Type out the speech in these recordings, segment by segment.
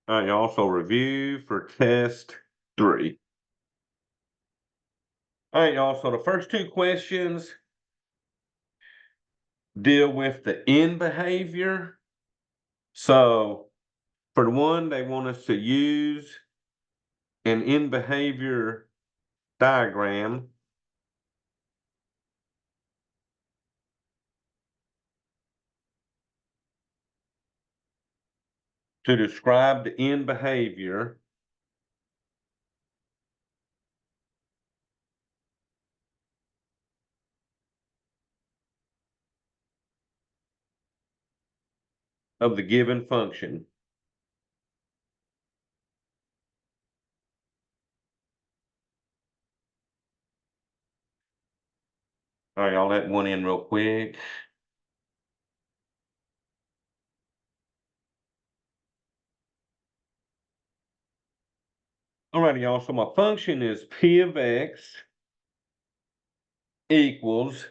All right, y'all. So review for test 3. All right, y'all. So the first two questions deal with the end behavior. So for the one, they want us to use an end behavior diagram to describe the end behavior of the given function. All right, y'all, let one in real quick. All righty, y'all. So my function is p of x equals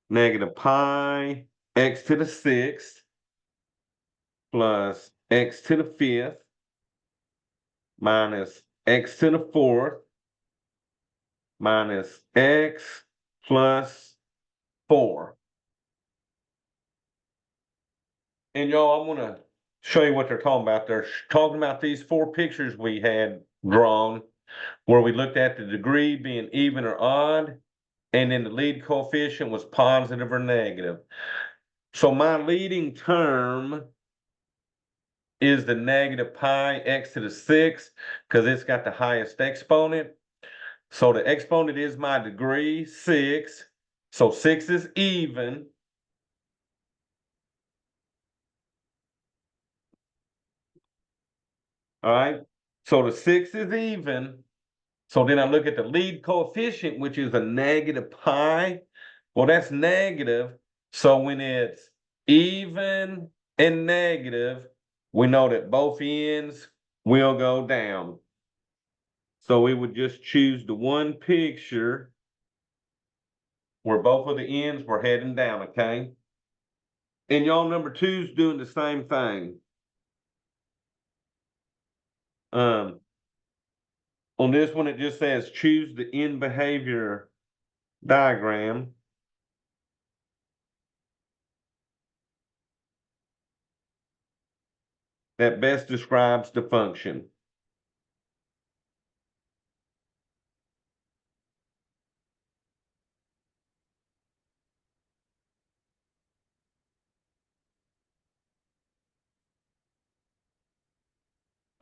negative pi x to the sixth plus x to the fifth minus x to the fourth minus x plus 4. And y'all, I'm going to show you what they're talking about. They're talking about these 4 pictures we had drawn where we looked at the degree being even or odd, and then the lead coefficient was positive or negative. So my leading term is the negative pi x to the sixth because it's got the highest exponent. So the exponent is my degree, 6. So 6 is even. All right. So the 6 is even. So then I look at the lead coefficient, which is a negative pi. Well, that's negative. So when it's even and negative, we know that both ends will go down. So we would just choose the one picture where both of the ends were heading down, okay? And y'all, number 2 is doing the same thing. On this one, it just says choose the end behavior diagram that best describes the function.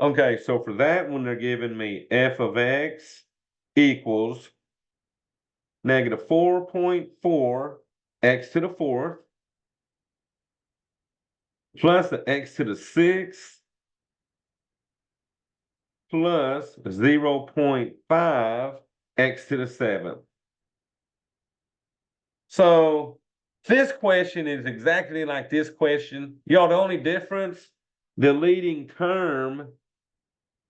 Okay, so for that one, they're giving me f of x equals negative 4.4 x to the fourth plus the x to the sixth plus 0.5 x to the seventh. So this question is exactly like this question. Y'all, the only difference, the leading term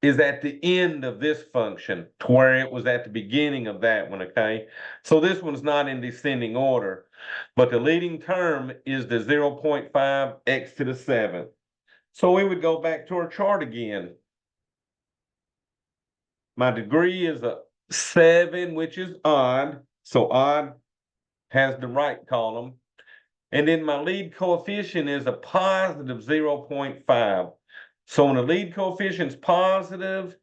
is at the end of this function to where it was at the beginning of that one, okay? So this one's not in descending order, but the leading term is the 0.5 x to the seventh. So we would go back to our chart again. My degree is a 7, which is odd. So odd has the right column. And then my lead coefficient is a positive 0.5. So when the lead coefficient's positive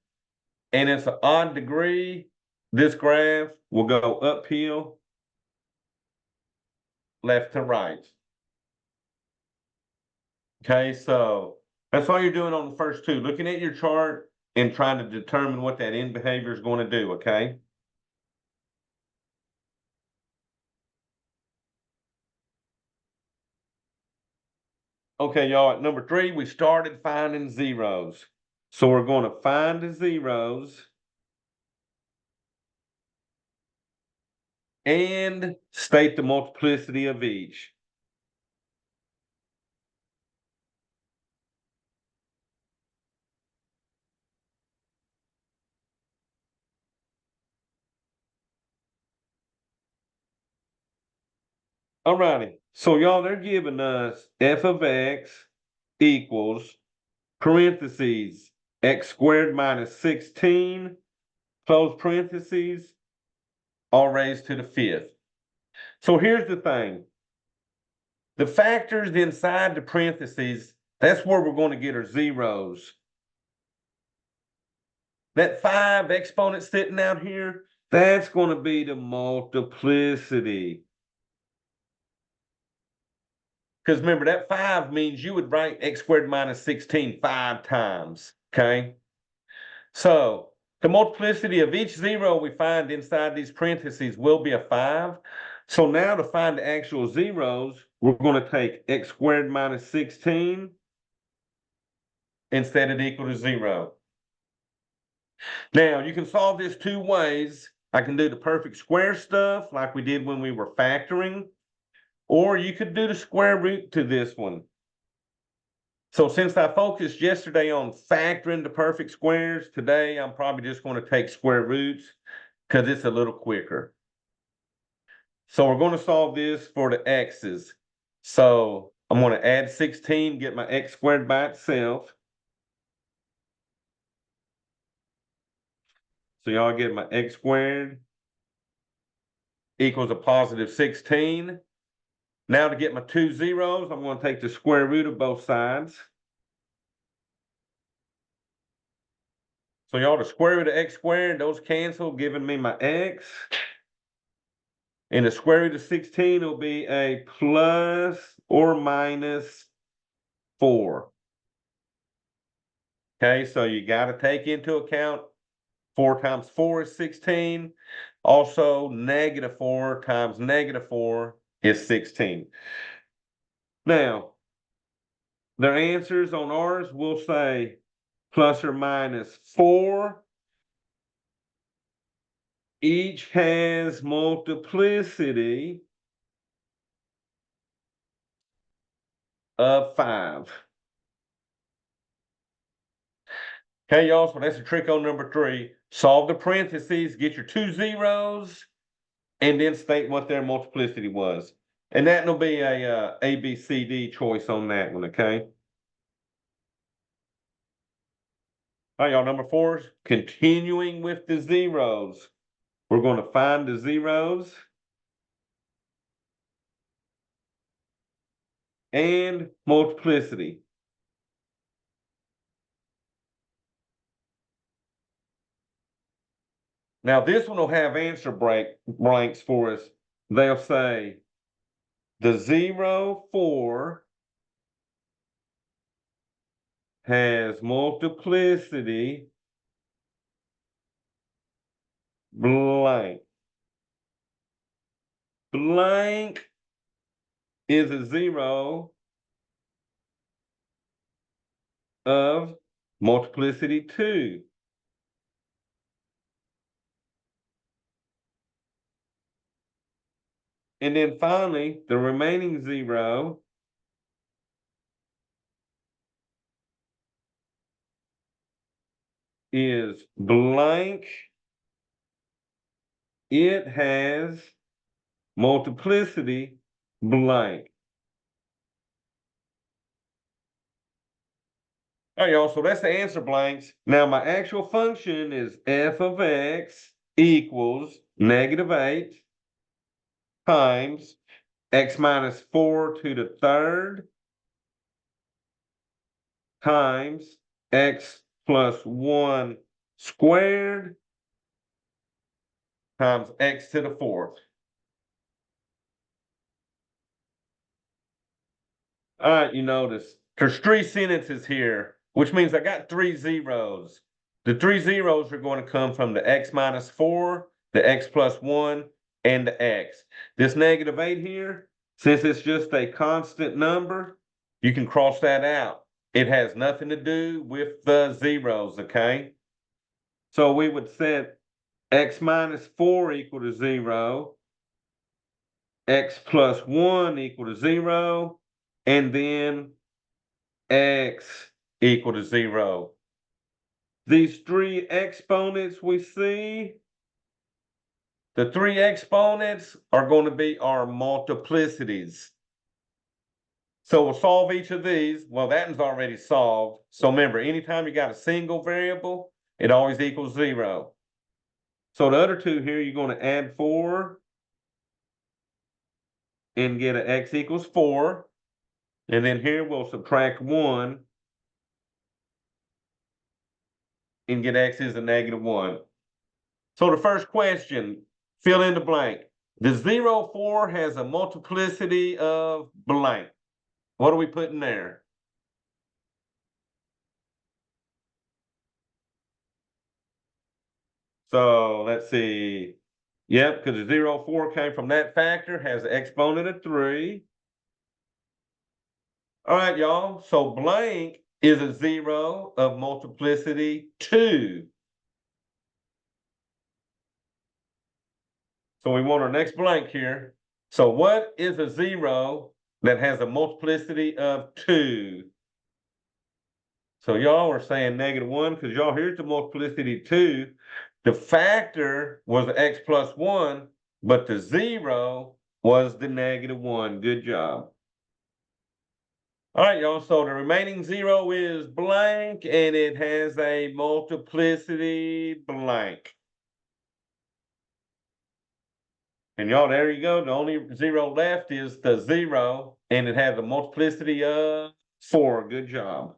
and it's an odd degree, this graph will go uphill, left to right. Okay, so that's all you're doing on the first 2, looking at your chart and trying to determine what that end behavior is going to do, okay? Okay, y'all, at number 3, we started finding zeros. So we're going to find the zeros and state the multiplicity of each. Alrighty, so y'all, they're giving us f of x equals parentheses, x squared minus 16, close parentheses, all raised to the fifth. So here's the thing. The factors inside the parentheses, that's where we're going to get our zeros. That 5 exponent sitting out here, that's going to be the multiplicity. Because remember, that 5 means you would write x squared minus 16 5 times, okay? So the multiplicity of each zero we find inside these parentheses will be a 5. So now to find the actual zeros, we're going to take x squared minus 16 and set it equal to 0. Now, you can solve this two ways. I can do the perfect square stuff like we did when we were factoring, or you could do the square root to this one. So since I focused yesterday on factoring the perfect squares, today I'm probably just going to take square roots because it's a little quicker. So we're going to solve this for the x's. So I'm going to add 16, get my x squared by itself. So y'all get my x squared equals a positive 16. Now to get my two zeros, I'm going to take the square root of both sides. So y'all, the square root of x squared, those cancel, giving me my x. And the square root of 16 will be a plus or minus 4. Okay, so you got to take into account 4 times 4 is 16. Also, negative 4 times negative 4 is 16. Now, their answers on ours will say plus or minus 4. Each has multiplicity of 5. Okay, y'all, so that's the trick on number 3. Solve the parentheses, get your two zeros, and then state what their multiplicity was. And that will be a A, B, C, D choice on that one, okay? All right, y'all, number 4 is continuing with the zeros. We're going to find the zeros and multiplicity. Now, this one will have answer blanks for us. They'll say the 0, 4 has multiplicity blank. Blank is a 0 of multiplicity 2. And then finally, the remaining 0 is blank. It has multiplicity blank. All right, y'all, so that's the answer blanks. Now my actual function is f of x equals negative 8 times x minus 4 to the third times x plus 1 squared times x to the fourth. All right, you notice there's 3 sentences here, which means I got 3 zeros. The 3 zeros are going to come from the x minus 4, the x plus 1, and the x. This negative 8 here, since it's just a constant number, you can cross that out. It has nothing to do with the zeros, okay? So we would set x minus 4 equal to 0, x plus 1 equal to 0, and then x equal to 0. These 3 exponents we see, the 3 exponents are going to be our multiplicities. So we'll solve each of these. Well, that one's already solved. So remember, anytime you got a single variable, it always equals 0. So the other two here, you're going to add 4 and get an x equals 4. And then here we'll subtract 1 and get x is a -1. So the first question, fill in the blank. The 0, 4 has a multiplicity of blank. What are we putting there? So let's see. Yep, because the 0, 4 came from that factor, has an exponent of 3. All right, y'all. So blank is a 0 of multiplicity 2. So we want our next blank here. So what is a 0 that has a multiplicity of 2? So y'all are saying -1 because y'all, here's the multiplicity 2. The factor was x plus 1, but the 0 was the -1. Good job. All right, y'all. So the remaining 0 is blank, and it has a multiplicity blank. And y'all, there you go. The only 0 left is the 0, and it has a multiplicity of 4. Good job.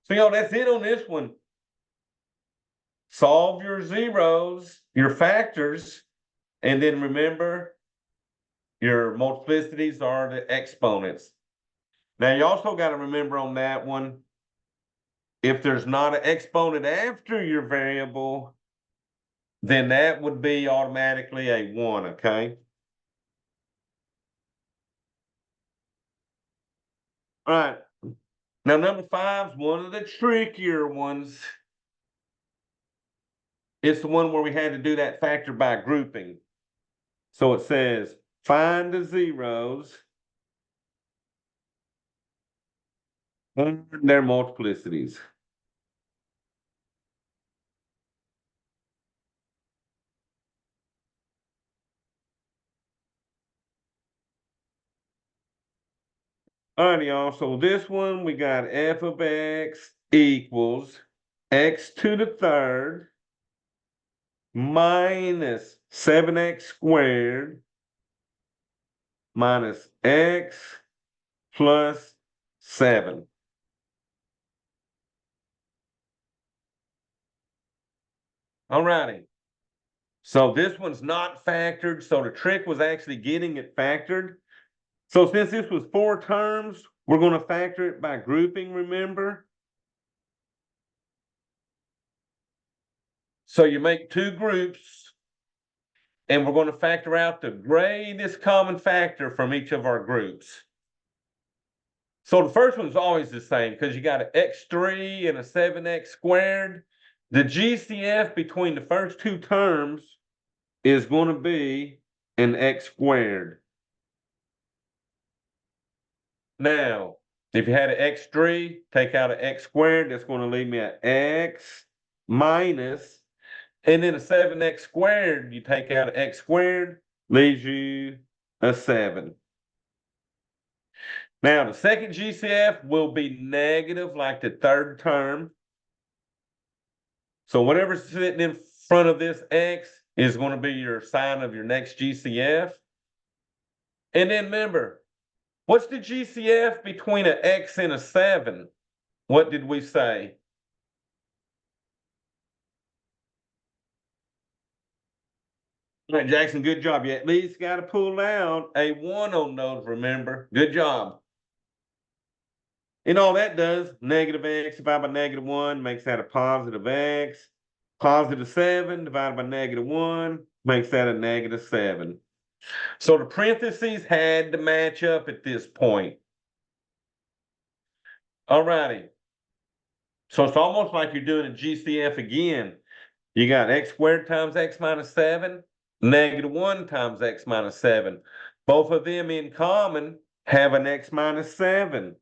So y'all, that's it on this one. Solve your zeros, your factors, and then remember your multiplicities are the exponents. Now you also got to remember on that one, if there's not an exponent after your variable, then that would be automatically a 1, okay? All right. Now number 5 is one of the trickier ones. It's the one where we had to do that factor by grouping. So it says, find the zeros and their multiplicities. All right, y'all. So this one, we got f of x equals x to the third minus 7x squared minus x plus 7. All righty. So this one's not factored. So the trick was actually getting it factored. So since this was 4 terms, we're going to factor it by grouping, remember? So you make 2 groups, and we're going to factor out the greatest common factor from each of our groups. So the first one's always the same because you got an x3 and a 7x squared. The GCF between the first 2 terms is going to be an x squared. Now, if you had an x3, take out an x squared, that's going to leave me at x minus, and then a 7x squared, you take out an x squared, leaves you a 7. Now, the second GCF will be negative like the third term. So whatever's sitting in front of this x is going to be your sign of your next GCF. And then remember, what's the GCF between an x and a 7? What did we say? All right, Jackson, good job. You at least got to pull out a 1 on those, remember? Good job. And all that does, negative x divided by -1 makes that a positive x. Positive 7 divided by -1 makes that a -7. So the parentheses had to match up at this point. All righty. So it's almost like you're doing a GCF again. You got x squared times x minus 7, -1 times x minus 7. Both of them in common have an x minus 7.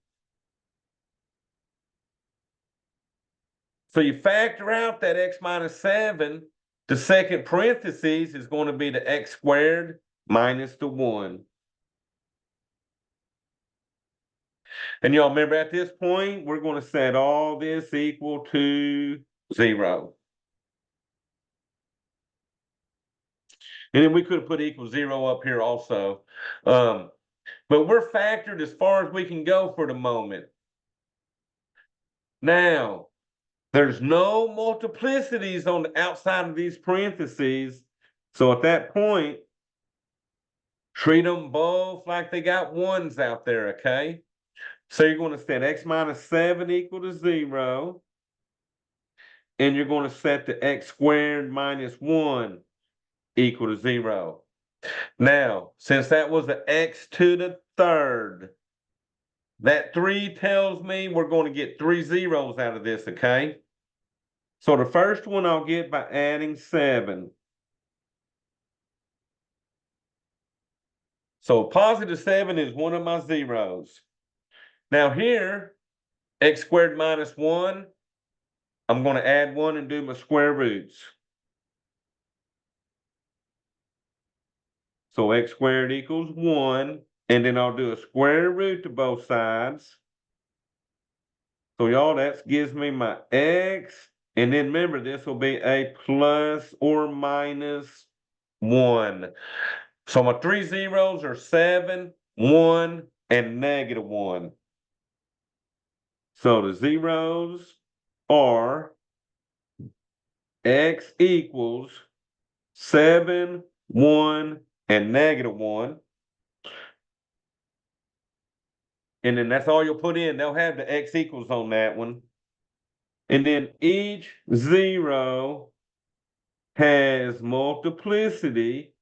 So you factor out that x minus 7, the second parentheses is going to be the x squared minus the 1. And y'all remember at this point, we're going to set all this equal to 0. And then we could have put equal 0 up here also. But we're factored as far as we can go for the moment. Now, there's no multiplicities on the outside of these parentheses. So at that point, treat them both like they got ones out there, okay? So you're going to set x minus 7 equal to 0. And you're going to set the x squared minus 1 equal to 0. Now, since that was the x to the third, that 3 tells me we're going to get 3 zeros out of this, okay? So the first one I'll get by adding 7. So positive 7 is one of my zeros. Now here, x squared minus 1, I'm going to add 1 and do my square roots. So x squared equals 1, and then I'll do a square root to both sides. So y'all, that gives me my x, and then remember this will be a plus or minus 1. So my 3 zeros are 7, 1, and negative 1. So the zeros are x equals 7, 1, and negative 1. And then that's all you'll put in. They'll have the x equals on that one. And then each zero has multiplicity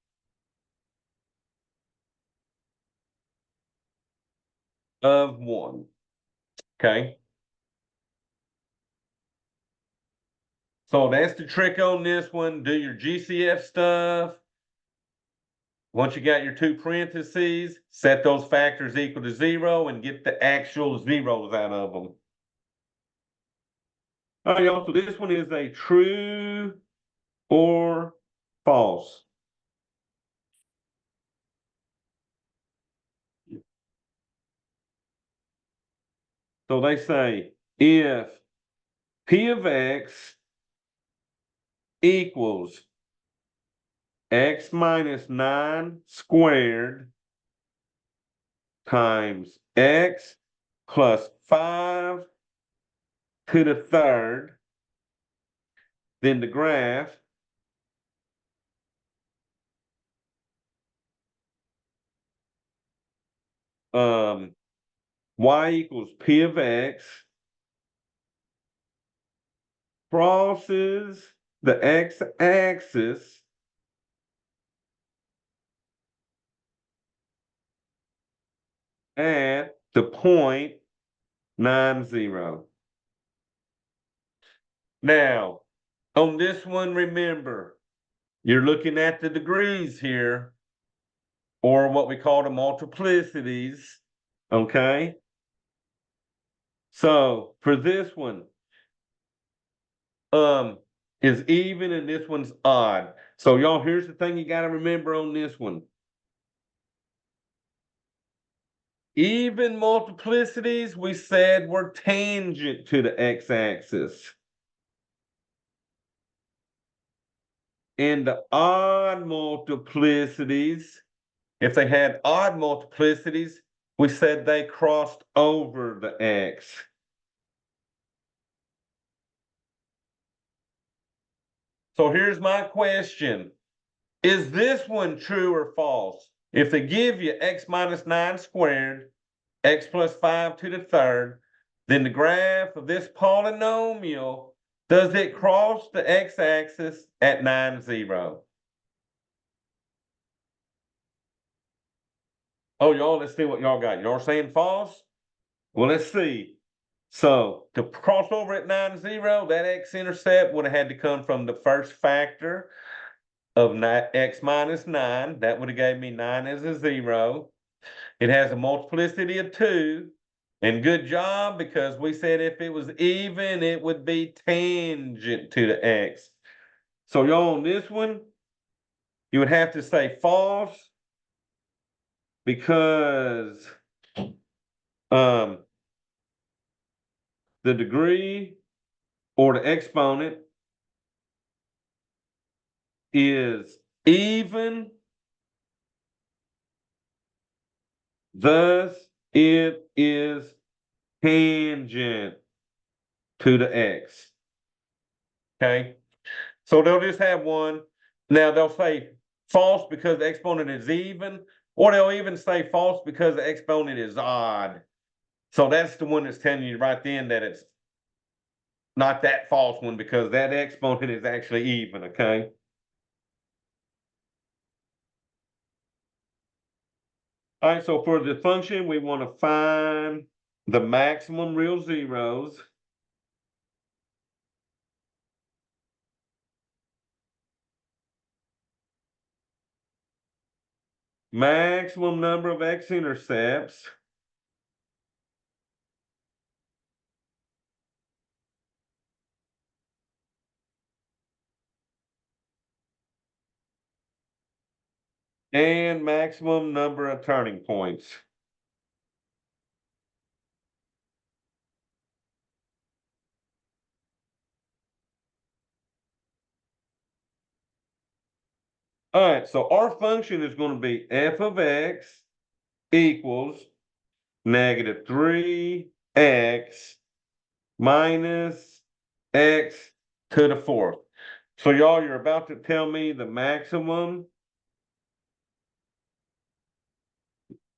of 1. Okay. So that's the trick on this one. Do your GCF stuff. Once you got your 2 parentheses, set those factors equal to 0 and get the actual zeros out of them. All right, y'all. So this one is a true or false. So they say if P of X equals X minus 9 squared times X plus 5 to the third, then the graph y equals P of X crosses the x-axis at the point 9, 0. Now, on this one, remember, you're looking at the degrees here, or what we call the multiplicities, okay? So for this one, is even and this one's odd. So y'all, here's the thing you got to remember on this one. Even multiplicities, we said, were tangent to the x-axis. And the odd multiplicities, if they had odd multiplicities, we said they crossed over the x. So here's my question. Is this one true or false? If they give you x minus 9 squared, x plus 5 to the third, then the graph of this polynomial, does it cross the x-axis at 9, 0? Oh, y'all, let's see what y'all got. Y'all saying false? Well, let's see. So to cross over at 9, 0, that x-intercept would have had to come from the first factor of x minus 9. That would have gave me 9 as a 0. It has a multiplicity of 2. And good job, because we said if it was even, it would be tangent to the x. So y'all, on this one, you would have to say false, because the degree or the exponent is even, thus it is tangent to the x. Okay, so they'll just have one. Now they'll say false because the exponent is even, or they'll even say false because the exponent is odd. So that's the one that's telling you right then that it's not that false one because that exponent is actually even, okay? All right, so for the function, we want to find the maximum real zeros. Maximum number of x-intercepts. And maximum number of turning points. All right, so our function is going to be f of x equals negative 3x minus x to the fourth. So y'all, you're about to tell me the maximum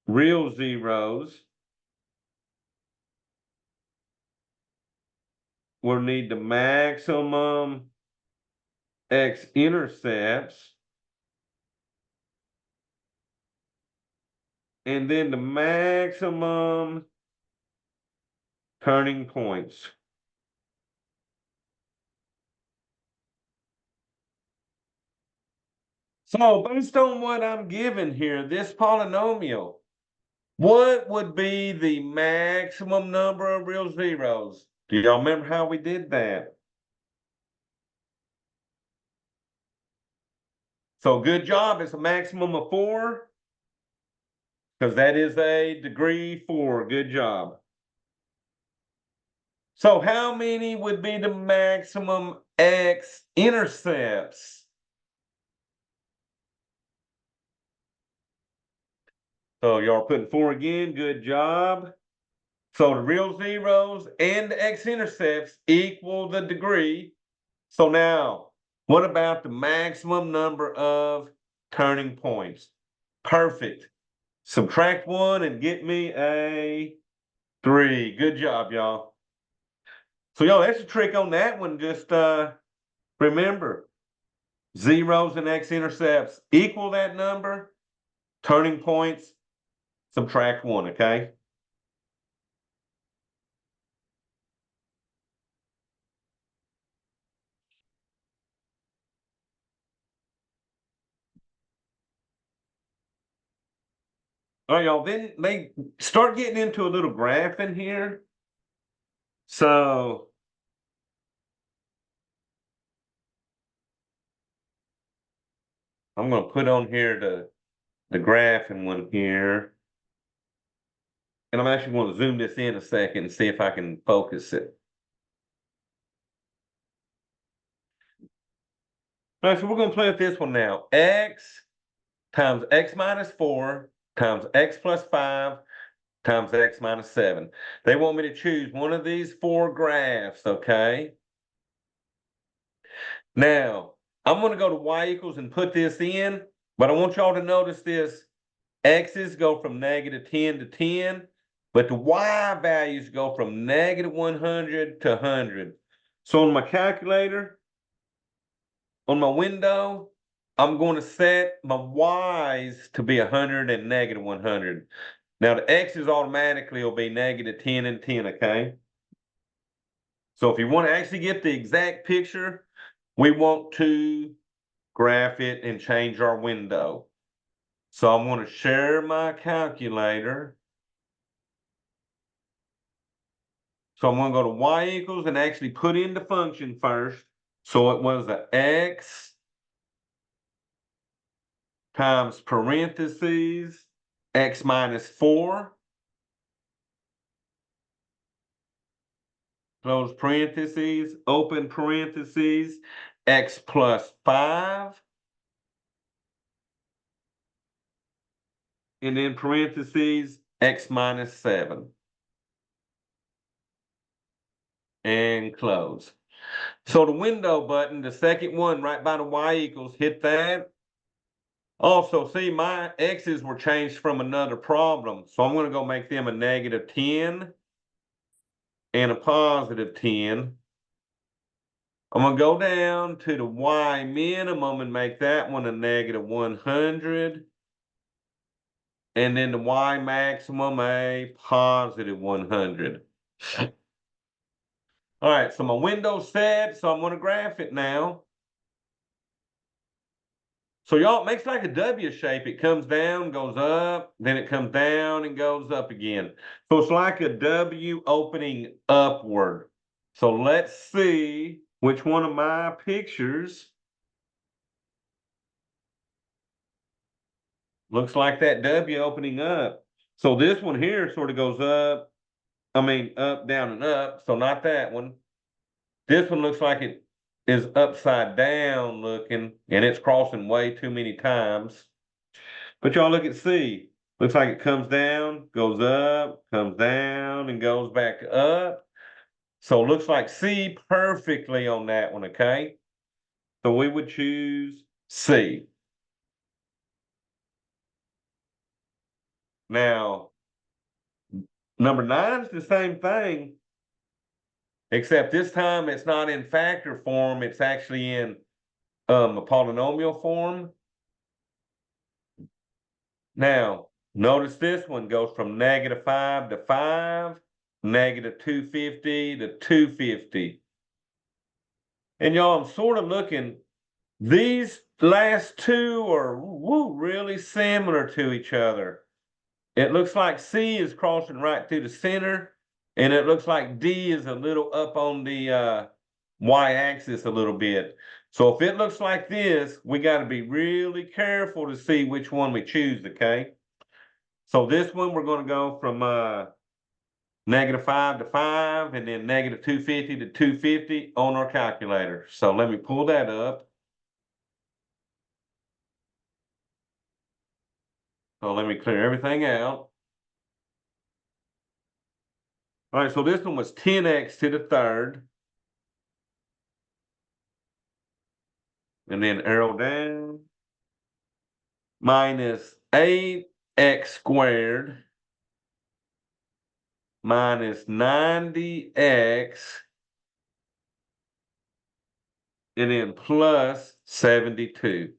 real zeros. We'll need the maximum x-intercepts. And then the maximum turning points. So based on what I'm given here, this polynomial, what would be the maximum number of real zeros? Do y'all remember how we did that? So good job, it's a maximum of 4, because that is a degree 4, good job. So how many would be the maximum x-intercepts? So y'all putting 4 again, good job. So the real zeros and the x-intercepts equal the degree. So now, what about the maximum number of turning points? Perfect. Subtract 1 and get me a 3. Good job, y'all. So y'all, that's a trick on that one. Just remember, zeros and x-intercepts equal that number. Turning points, subtract 1, okay? All right, y'all, then they start getting into a little graph in here. So I'm going to put on here the graph in one here. And I'm actually going to zoom this in a second and see if I can focus it. All right, so we're going to play with this one now. X times x minus 4 times x plus 5 times x minus 7. They want me to choose one of these 4 graphs, okay? Now, I'm going to go to y equals and put this in, but I want y'all to notice this. X's go from negative 10 to 10, but the y values go from negative 100 to 100. So on my calculator, on my window, I'm going to set my y's to be 100 and negative 100. Now the x's automatically will be negative 10 and 10, okay? So if you want to actually get the exact picture, we want to graph it and change our window. So I'm going to share my calculator. So I'm going to go to y equals and actually put in the function first. So it was a x times parentheses x minus 4 close parentheses, open parentheses, x plus 5, and then parentheses, x minus 7, and close. So the window button, the second one right by the y equals, hit that. Also, see, my x's were changed from another problem. So I'm going to go make them a -10 and a +10. I'm going to go down to the y minimum and make that one a -100. And then the y maximum a +100. All right, so my window's set, so I'm going to graph it now. So y'all, it makes like a W shape. It comes down, goes up, then it comes down and goes up again. So it's like a W opening upward. So let's see which one of my pictures looks like that W opening up. So this one here sort of goes up, up, down, and up. So not that one. This one looks like it is upside down looking, and it's crossing way too many times. But y'all look at C. Looks like it comes down, goes up, comes down, and goes back up. So it looks like C perfectly on that one, okay? So we would choose C. Now, number 9 is the same thing, except this time it's not in factor form, it's actually in a polynomial form. Now, notice this one goes from -5 to 5, -250 to 250. And y'all, I'm sort of looking, these last two are really similar to each other. It looks like C is crossing right through the center, and it looks like D is a little up on the y-axis a little bit. So if it looks like this, we got to be really careful to see which one we choose, okay? So this one, we're going to go from -5 to 5, and then -250 to 250 on our calculator. So let me pull that up. So let me clear everything out. All right, so this one was 10x to the third. And then arrow down. Minus 8x squared minus 90x, and then plus 72.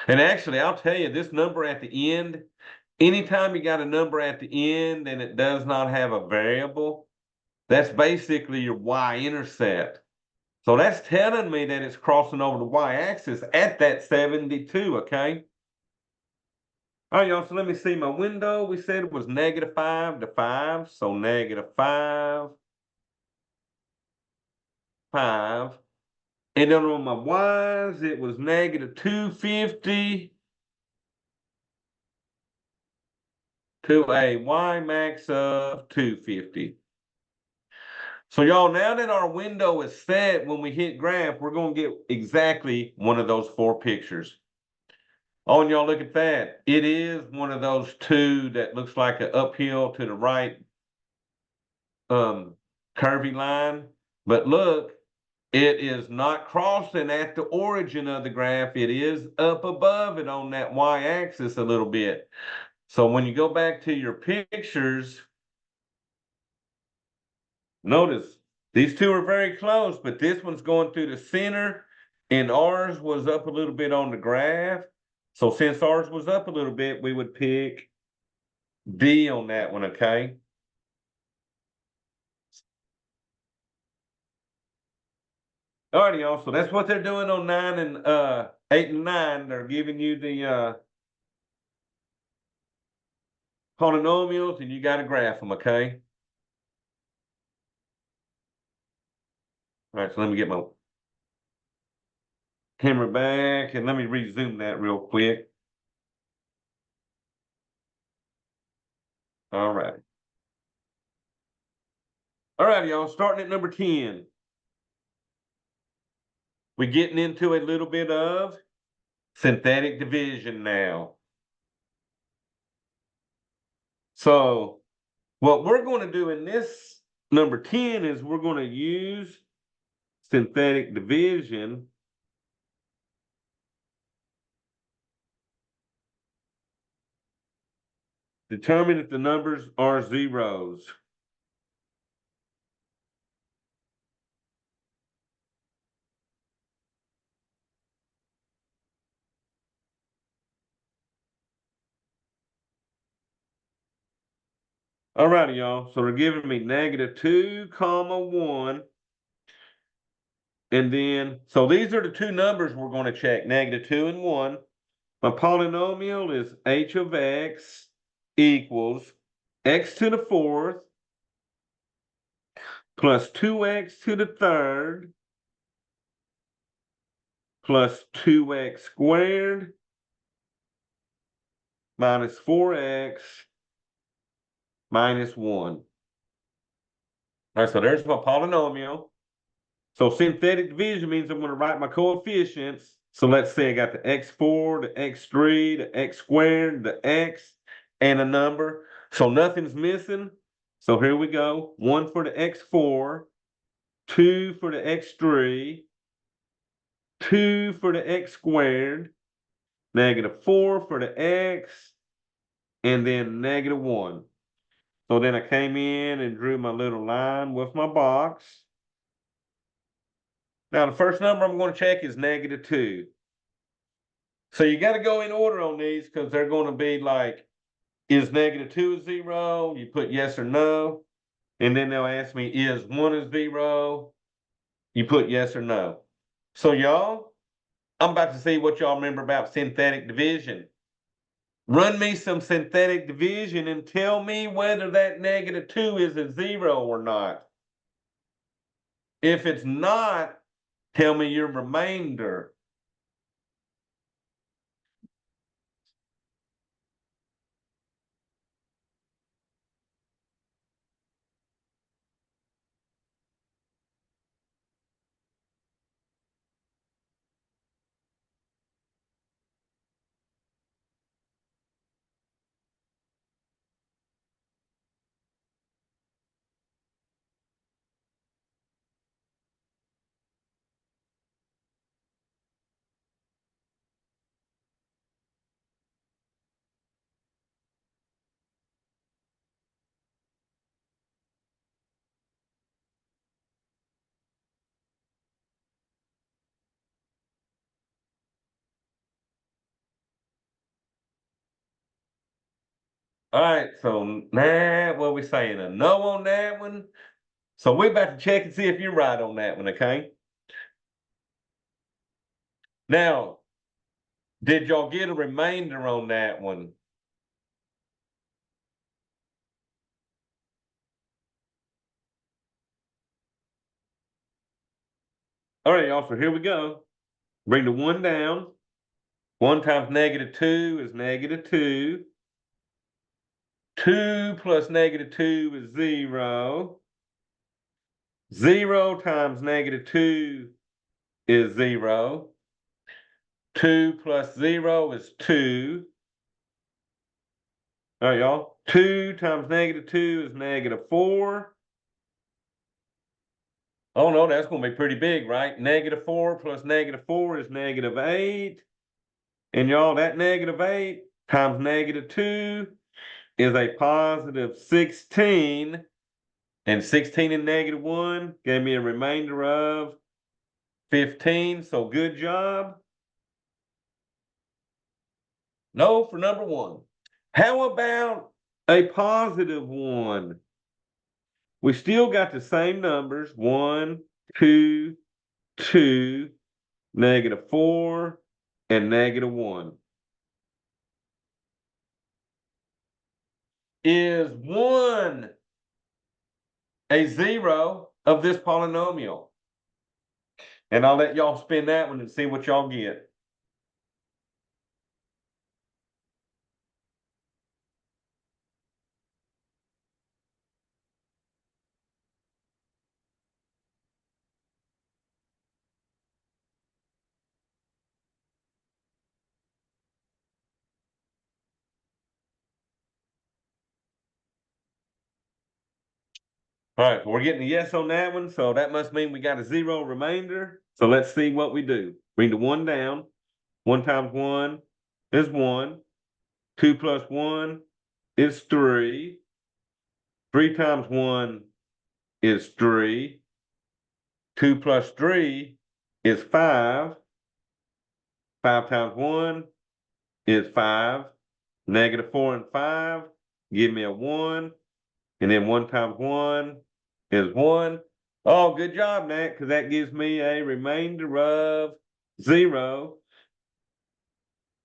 And actually, I'll tell you, this number at the end, anytime you got a number at the end and it does not have a variable, that's basically your y-intercept. So that's telling me that it's crossing over the y-axis at that 72, okay? All right, y'all, so let me see my window. We said it was -5 to 5, so -5, 5. And then on my y's, it was -250 to a y max of 250. So y'all, now that our window is set, when we hit graph, we're going to get exactly one of those 4 pictures. Oh, and y'all look at that. It is one of those 2 that looks like an uphill to the right curvy line. But look, it is not crossing at the origin of the graph. It is up above it on that y-axis a little bit. So when you go back to your pictures, notice these 2 are very close, but this one's going through the center and ours was up a little bit on the graph. So since ours was up a little bit, we would pick D on that one, okay? All righty, y'all. So that's what they're doing on 9 and 8 and 9. They're giving you the polynomials, and you got to graph them, okay? All right, so let me get my camera back, and let me resume that real quick. All right. All right, y'all, starting at number 10. We're getting into a little bit of synthetic division now. So what we're going to do in this number 10 is we're going to use synthetic division determine if the numbers are zeros. All righty, y'all. So they're giving me -2, 1. And then, so these are the two numbers we're going to check, -2 and 1. My polynomial is h of x equals x to the 4th plus 2x to the 3rd plus 2x squared minus 4x minus 1. All right, so there's my polynomial. So synthetic division means I'm going to write my coefficients. So let's say I got the x4, the x3, the x squared, the x, and a number. So nothing's missing. So here we go. 1 for the x4, 2 for the x3, 2 for the x squared, -4 for the x, and then -1. So then I came in and drew my little line with my box. Now the first number I'm going to check is -2. So you got to go in order on these because they're going to be like, is -2 a zero? You put yes or no. And then they'll ask me, is 1 a zero? You put yes or no. So y'all, I'm about to see what y'all remember about synthetic division. Run me some synthetic division and tell me whether that -2 is a zero or not. If it's not, tell me your remainder. All right, so now what we saying? A no on that one? So we're about to check and see if you're right on that one, okay? Now, did y'all get a remainder on that one? All right, y'all, so here we go. Bring the 1 down. 1 times -2 is -2. 2 plus -2 is 0. 0 times -2 is 0. 2 plus 0 is 2. All right, y'all. 2 times -2 is -4. Oh no, that's going to be pretty big, right? -4 plus -4 is -8. And y'all, that -8 times -2 is a positive 16. And 16 and -1 gave me a remainder of 15. So good job. No for number 1. How about a positive 1? We still got the same numbers, 1, 2, 2, -4, and -1. Is 1 a zero of this polynomial? And I'll let y'all spin that one and see what y'all get. All right, we're getting a yes on that one, so that must mean we got a zero remainder. So let's see what we do. Bring the one down. 1 times 1 is 1. 2 plus 1 is 3. 3 times 1 is 3. 2 plus 3 is 5. 5 times 1 is 5. Negative 4 and 5 give me a 1. And then 1 times 1 is 1. Oh, good job, Nat, because that gives me a remainder of 0.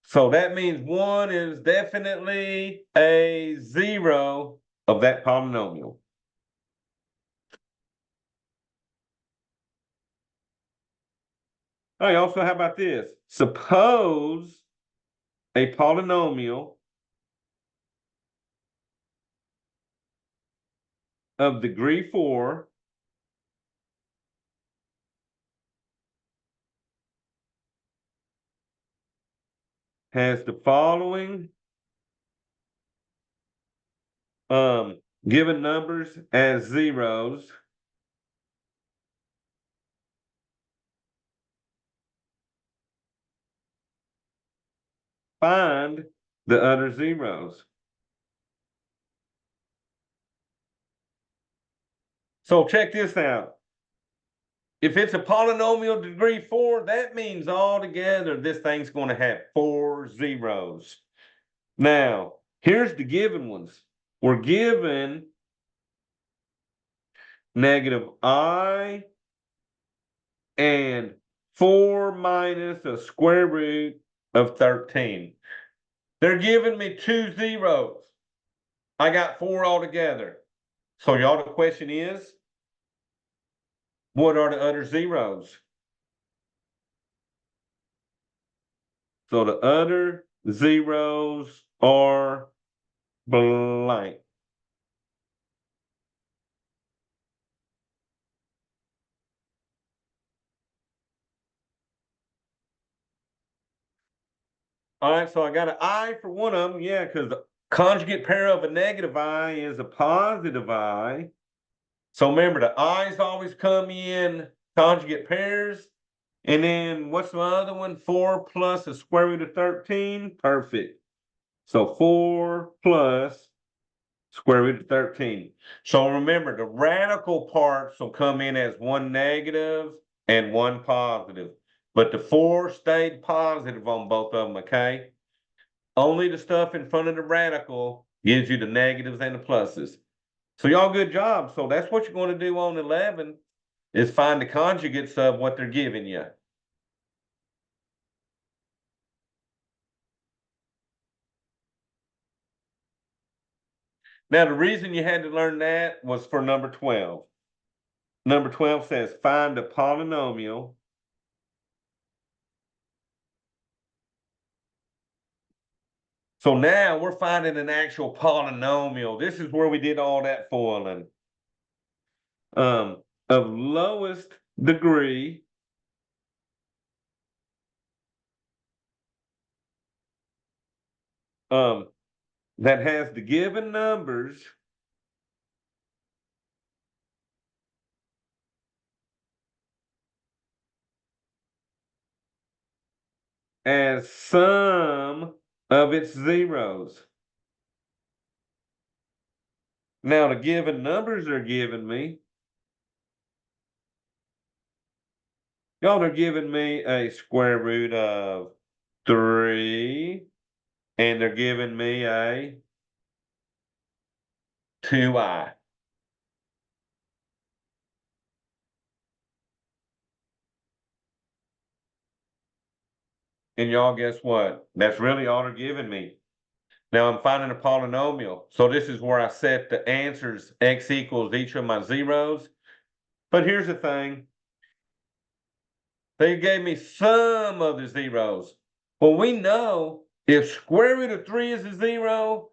So that means 1 is definitely a 0 of that polynomial. All right, also, how about this? Suppose a polynomial of degree 4 has the following given numbers as zeros. Find the other zeros. So check this out. If it's a polynomial degree 4, that means altogether this thing's going to have 4 zeros. Now, here's the given ones. We're given negative I and 4 minus a square root of 13. They're giving me 2 zeros. I got 4 altogether. So y'all, the question is, what are the other zeros? So the other zeros are blank. All right, so I got an I for one of them. Yeah, because the conjugate pair of a negative I is a positive I. So remember, the I's always come in conjugate pairs. And then what's the other one? 4 plus the square root of 13. Perfect. So 4 plus square root of 13. So remember, the radical parts will come in as one negative and one positive. But the 4 stayed positive on both of them, okay? Only the stuff in front of the radical gives you the negatives and the pluses. So y'all, good job. So that's what you're going to do on 11 is find the conjugates of what they're giving you. Now, the reason you had to learn that was for number 12. Number 12 says find a polynomial so now we're finding an actual polynomial. This is where we did all that foiling. Of lowest degree that has the given numbers as sum of its zeros. Now the given numbers are giving me, y'all, they're giving me a square root of 3, and they're giving me a 2i. And y'all, guess what? That's really all they're giving me. Now I'm finding a polynomial. So this is where I set the answers x equals each of my zeros. But here's the thing. They gave me some of the zeros. Well, we know if square root of 3 is a 0,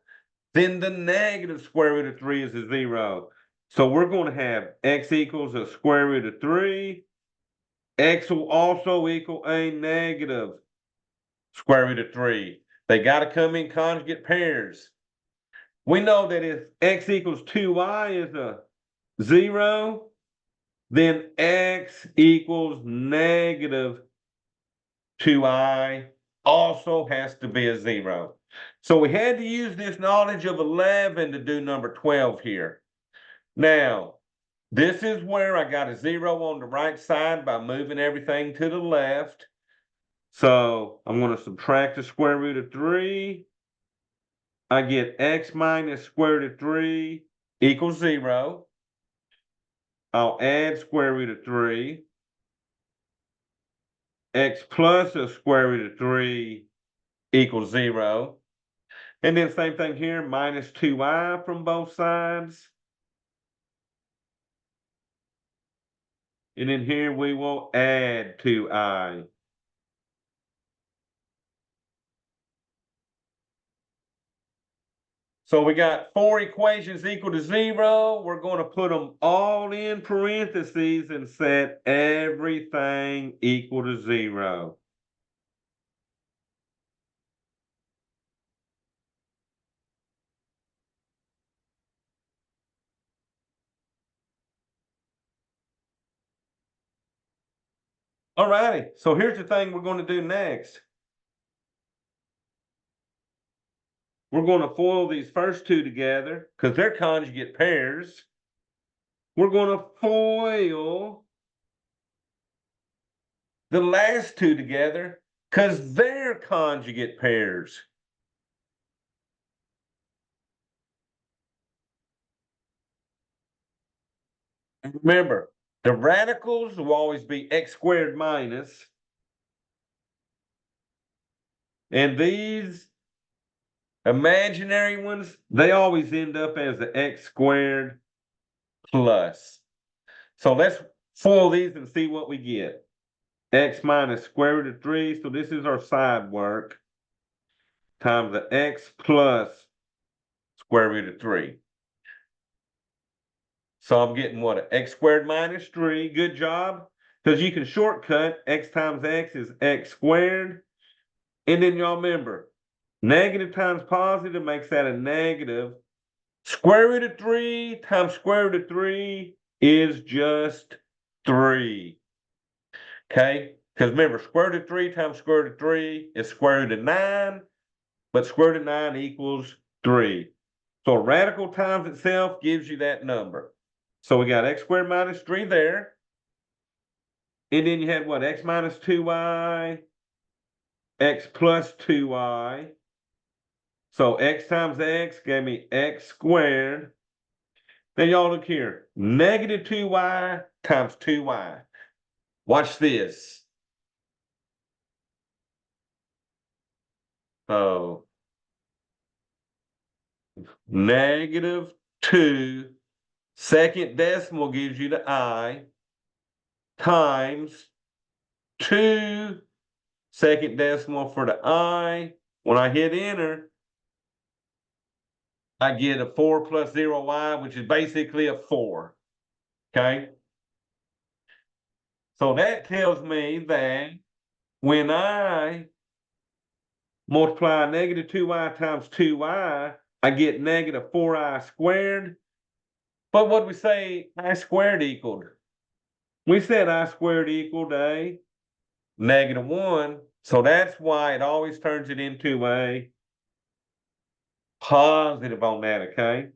then the negative square root of 3 is a 0. So we're going to have x equals a square root of 3. X will also equal a negative square root of 3. They got to come in conjugate pairs. We know that if x equals 2y is a 0, then x equals negative 2i also has to be a 0. So we had to use this knowledge of 11 to do number 12 here. Now, this is where I got a 0 on the right side by moving everything to the left. So I'm going to subtract the square root of 3. I get x minus square root of 3 equals 0. I'll add square root of 3. X plus the square root of 3 equals 0. And then same thing here, minus 2i from both sides. And then here we will add 2i. So we got 4 equations equal to 0. We're going to put them all in parentheses and set everything equal to 0. All righty, so here's the thing we're going to do next. We're going to FOIL these first two together because they're conjugate pairs. We're going to FOIL the last two together because they're conjugate pairs. And remember, the radicals will always be x squared minus, and these imaginary ones, they always end up as the x squared plus. So let's FOIL these and see what we get. X minus square root of 3, so this is our side work, times the x plus square root of 3. So I'm getting what? X squared minus 3. Good job. Because you can shortcut. X times x is x squared. And then y'all remember, negative times positive makes that a negative. Square root of 3 times square root of 3 is just 3. Okay? Because remember, square root of 3 times square root of 3 is square root of 9. But square root of 9 equals 3. So radical times itself gives you that number. So we got x squared minus 3 there. And then you had what? X minus 2y, x plus 2y. So x times x gave me x squared. Now y'all look here. Negative 2y times 2y. Watch this. So negative 2, second decimal gives you the I, times 2, second decimal for the I. When I hit enter, I get a 4 plus 0y, which is basically a 4. Okay? So that tells me that when I multiply negative 2y times 2y, I get negative 4i squared. But what we say I squared equaled? We said I squared equaled a negative 1. So that's why it always turns it into a positive on that, okay?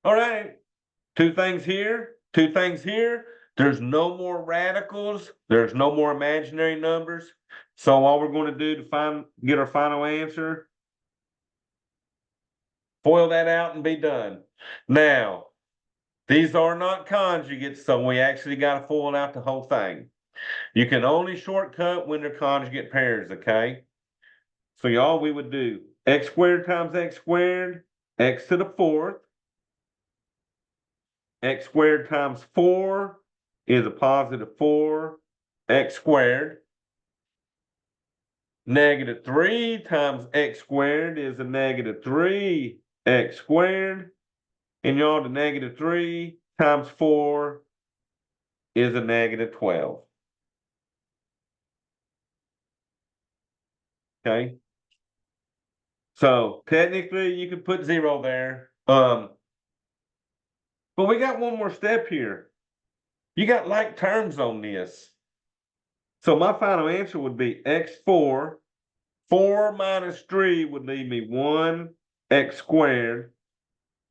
All right, two things here, two things here. There's no more radicals. There's no more imaginary numbers. So all we're going to do to get our final answer, FOIL that out and be done. Now, these are not conjugates, so we actually got to FOIL out the whole thing. You can only shortcut when they're conjugate pairs, okay? So y'all, we would do x squared times x squared, x to the 4th. X squared times 4 is a positive 4, x squared. Negative 3 times x squared is a negative 3, x squared. And y'all, the negative 3 times 4 is a negative 12. Okay. So technically you could put 0 there. But we got one more step here. You got like terms on this. So my final answer would be x4. 4 minus 3 would leave me 1x squared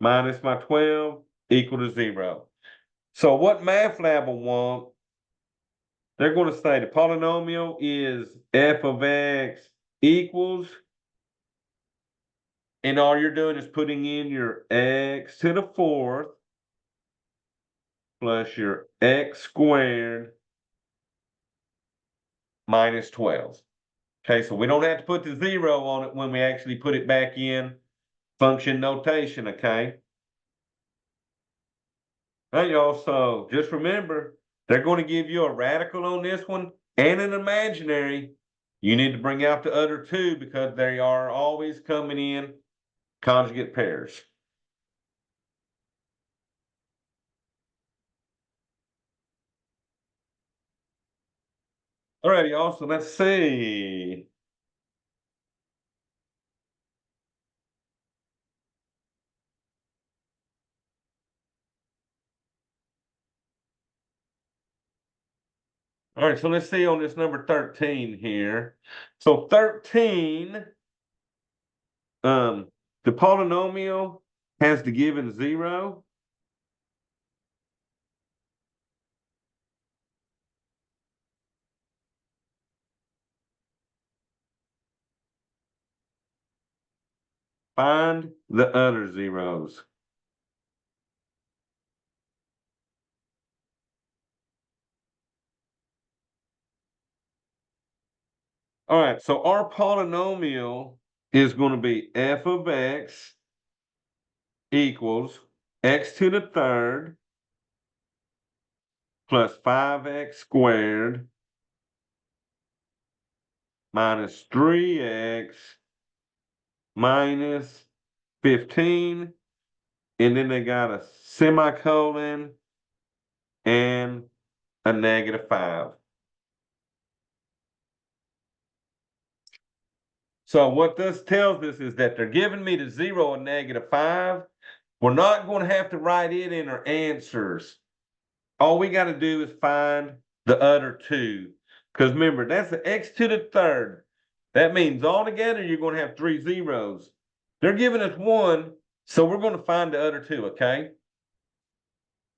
minus my 12 equal to 0. So what math lab will want, they're going to say the polynomial is f of x equals, and all you're doing is putting in your x to the 4th plus your x squared minus 12. Okay, so we don't have to put the 0 on it when we actually put it back in function notation, okay? Hey, y'all, so just remember, they're going to give you a radical on this one and an imaginary. You need to bring out the other two because they are always coming in conjugate pairs. All right, y'all, so let's see. All right, so let's see on this number 13 here. So 13, the polynomial has the given 0. Find the other zeros. All right, so our polynomial is going to be f of x equals x to the third plus 5x squared minus 3x minus 15. And then they got a semicolon and a -5. So what this tells us is that they're giving me the 0 and -5. We're not going to have to write it in our answers. All we got to do is find the other two. Because remember, that's the x to the third. That means altogether you're going to have 3 zeros. They're giving us 1, so we're going to find the other two, okay?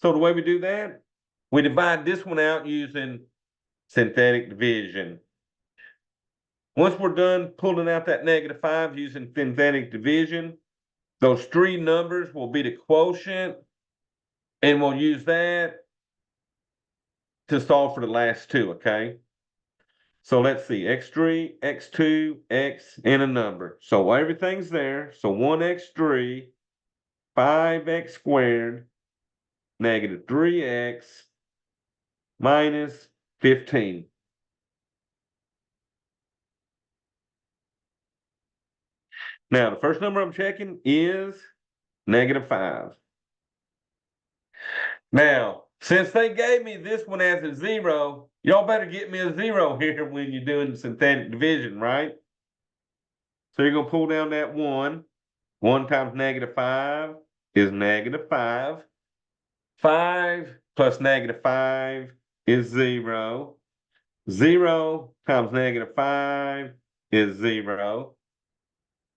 So the way we do that, we divide this one out using synthetic division. Once we're done pulling out that -5 using synthetic division, those 3 numbers will be the quotient, and we'll use that to solve for the last two, okay? So let's see, x3, x2, x, and a number. So everything's there. So 1x3, 5x squared, -3x, minus 15. Now, the first number I'm checking is -5. Now, since they gave me this one as a 0, y'all better get me a 0 here when you're doing synthetic division, right? So you're going to pull down that 1. 1 times -5 is -5. 5 plus -5 is 0. 0 times -5 is 0.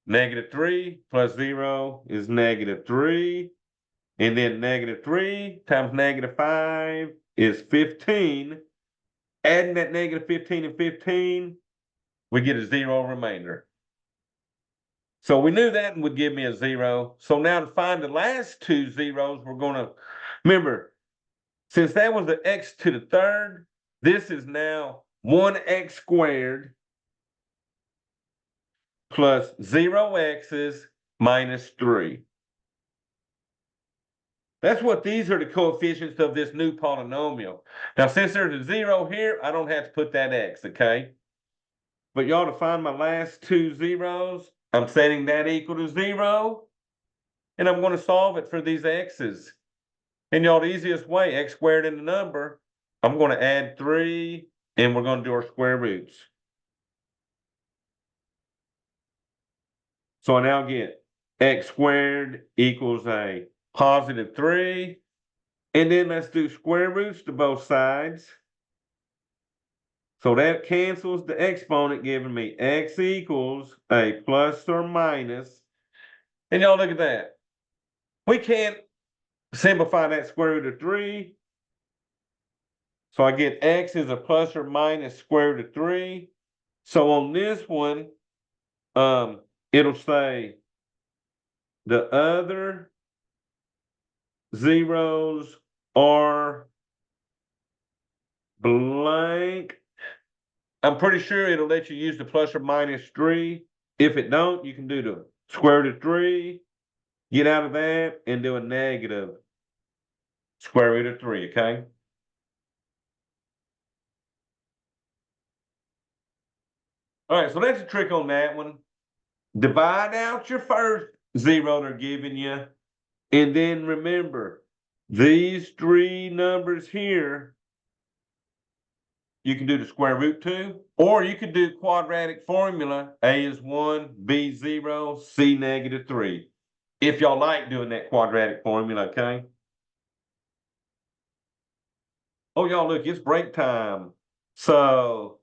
-3 plus 0 is -3. And then -3 times -5 is 15. Adding that -15 and 15, we get a 0 remainder. So we knew that would give me a 0. So now to find the last two zeros, we're going to, remember, since that was the x to the third, this is now 1x squared plus 0x's minus 3. That's what these are the coefficients of this new polynomial. Now, since there's a 0 here, I don't have to put that x, okay? But y'all, to find my last two zeros, I'm setting that equal to 0, and I'm going to solve it for these x's. And y'all, the easiest way, x squared in the number, I'm going to add 3, and we're going to do our square roots. So I now get x squared equals a +3 And then let's do square roots to both sides. So that cancels the exponent, giving me x equals a plus or minus. And y'all look at that. We can't simplify that square root of 3. So I get x is a plus or minus square root of 3. So on this one, it'll say the other zeros are blank. I'm pretty sure it'll let you use the plus or minus 3. If it don't, you can do the square root of 3, get out of that, and do a negative square root of 3, okay? All right, so that's a trick on that one. Divide out your first zero they're giving you, and then remember, these 3 numbers here, you can do the square root to, or you could do quadratic formula. A is 1, B 0, C negative 3. If y'all like doing that quadratic formula, okay? Oh, y'all, look, it's break time. So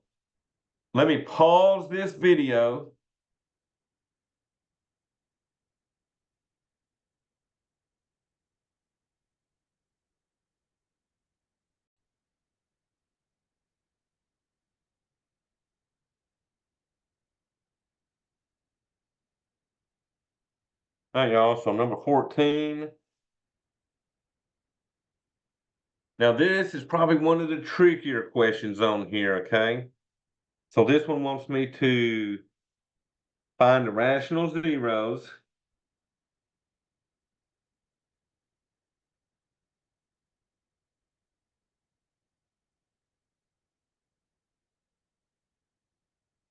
let me pause this video. All right, y'all, so number 14. Now, this is probably one of the trickier questions on here, okay? So this one wants me to find the rational zeros.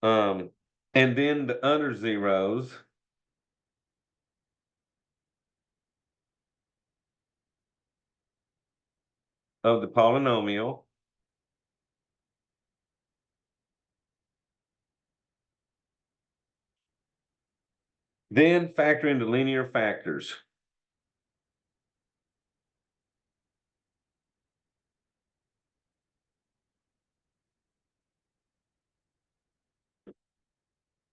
Um, and then the other zeros. Of the polynomial. Then factor in the linear factors.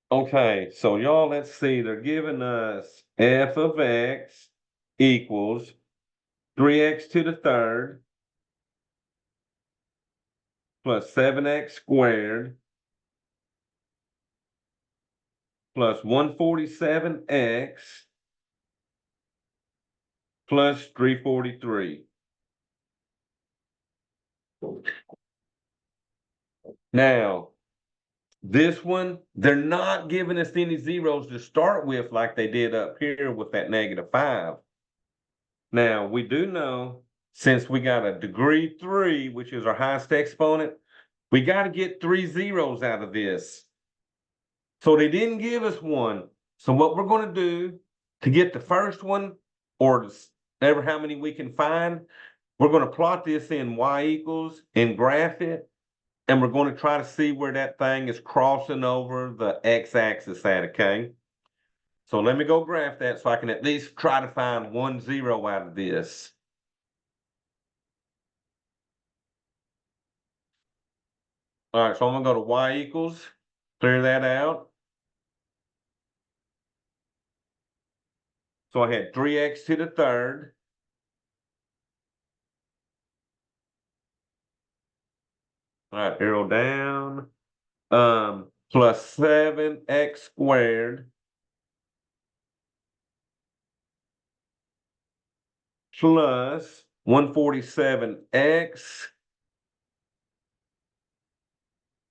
Okay, so y'all, let's see. They're giving us f of x equals 3x to the third plus 7x squared plus 147x plus 343. Now, this one, they're not giving us any zeros to start with like they did up here with that -5. Now, we do know since we got a degree 3, which is our highest exponent, we got to get 3 zeros out of this. So they didn't give us one. So what we're going to do to get the first one, or ever how many we can find, we're going to plot this in y equals and graph it. And we're going to try to see where that thing is crossing over the x-axis at, okay? So let me go graph that so I can at least try to find 1 zero out of this. All right, so I'm gonna go to y equals, clear that out. So I had 3x to the third. All right, arrow down. Plus 7x squared plus 147x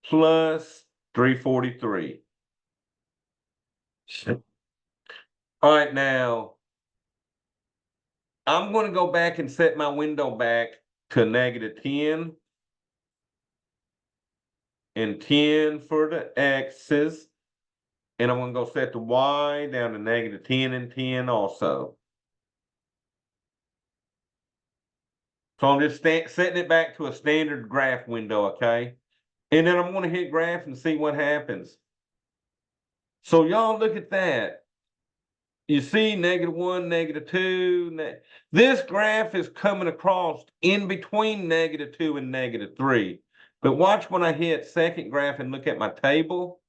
plus 343. All right, now I'm going to go back and set my window back to -10 and 10 for the x's. And I'm going to go set the y down to -10 and 10 also. So I'm just setting it back to a standard graph window, okay? And then I'm going to hit graph and see what happens. So y'all look at that. you see -1, -2. This graph is coming across in between -2 and -3. But watch when I hit second graph and look at my table.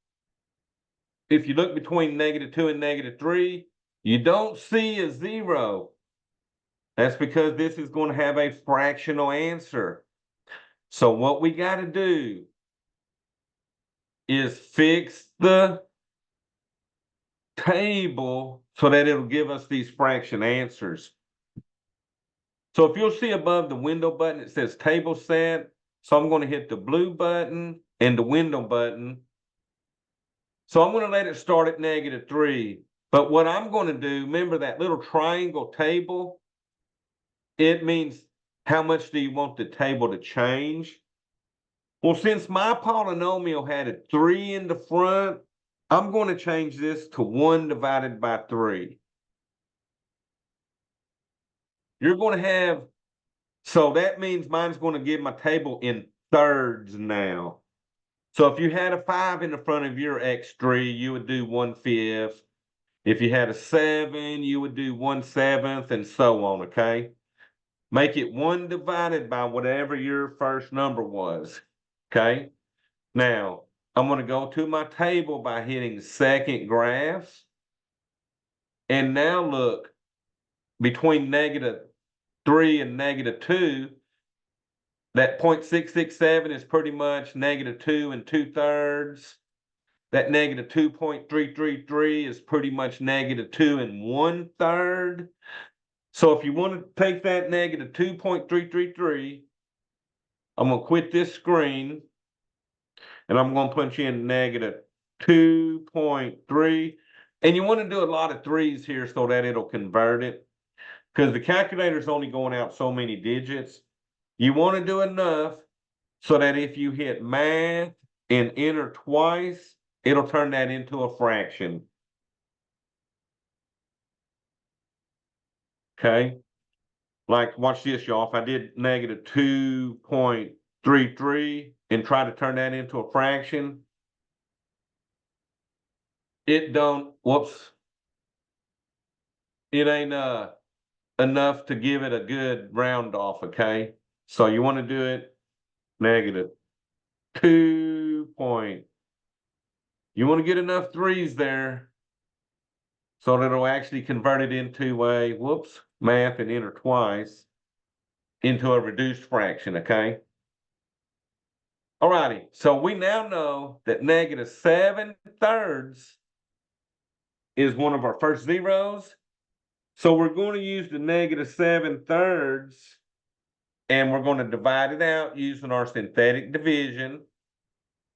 If you look between -2 and -3, you don't see a zero. That's because this is going to have a fractional answer. So what we got to do is fix the table so that it'll give us these fraction answers. So if you'll see above the window button, it says table set. So I'm going to hit the blue button and the window button. So I'm going to let it start at -3. But what I'm going to do, remember that little triangle table? It means how much do you want the table to change? Well, since my polynomial had a 3 in the front, I'm going to change this to 1 divided by 3. You're going to have, so that means mine's going to give my table in thirds now. So if you had a 5 in the front of your x3, you would do 1/5. If you had a 7, you would do 1/7, and so on, okay? Make it 1 divided by whatever your first number was, okay? Now, I'm going to go to my table by hitting second graph. And now look, between -3 and -2, that 0.667 is pretty much -2 and 2/3. That -2.333 is pretty much -2 and 1/3. So if you want to take that -2.333, I'm going to quit this screen and I'm going to punch in -2.3. And you want to do a lot of threes here so that it'll convert it, because the calculator is only going out so many digits. You want to do enough so that if you hit math and enter twice, it'll turn that into a fraction. Okay. Like, watch this, y'all. If I did -2.33 and try to turn that into a fraction, it don't, whoops, it ain't enough to give it a good round off, okay? So you want to do it -2 point. You want to get enough threes there so that it'll actually convert it into a, whoops, math and enter twice, into a reduced fraction, okay? All righty, so we now know that -7/3 is one of our first zeros. So we're going to use the -7/3 and we're going to divide it out using our synthetic division.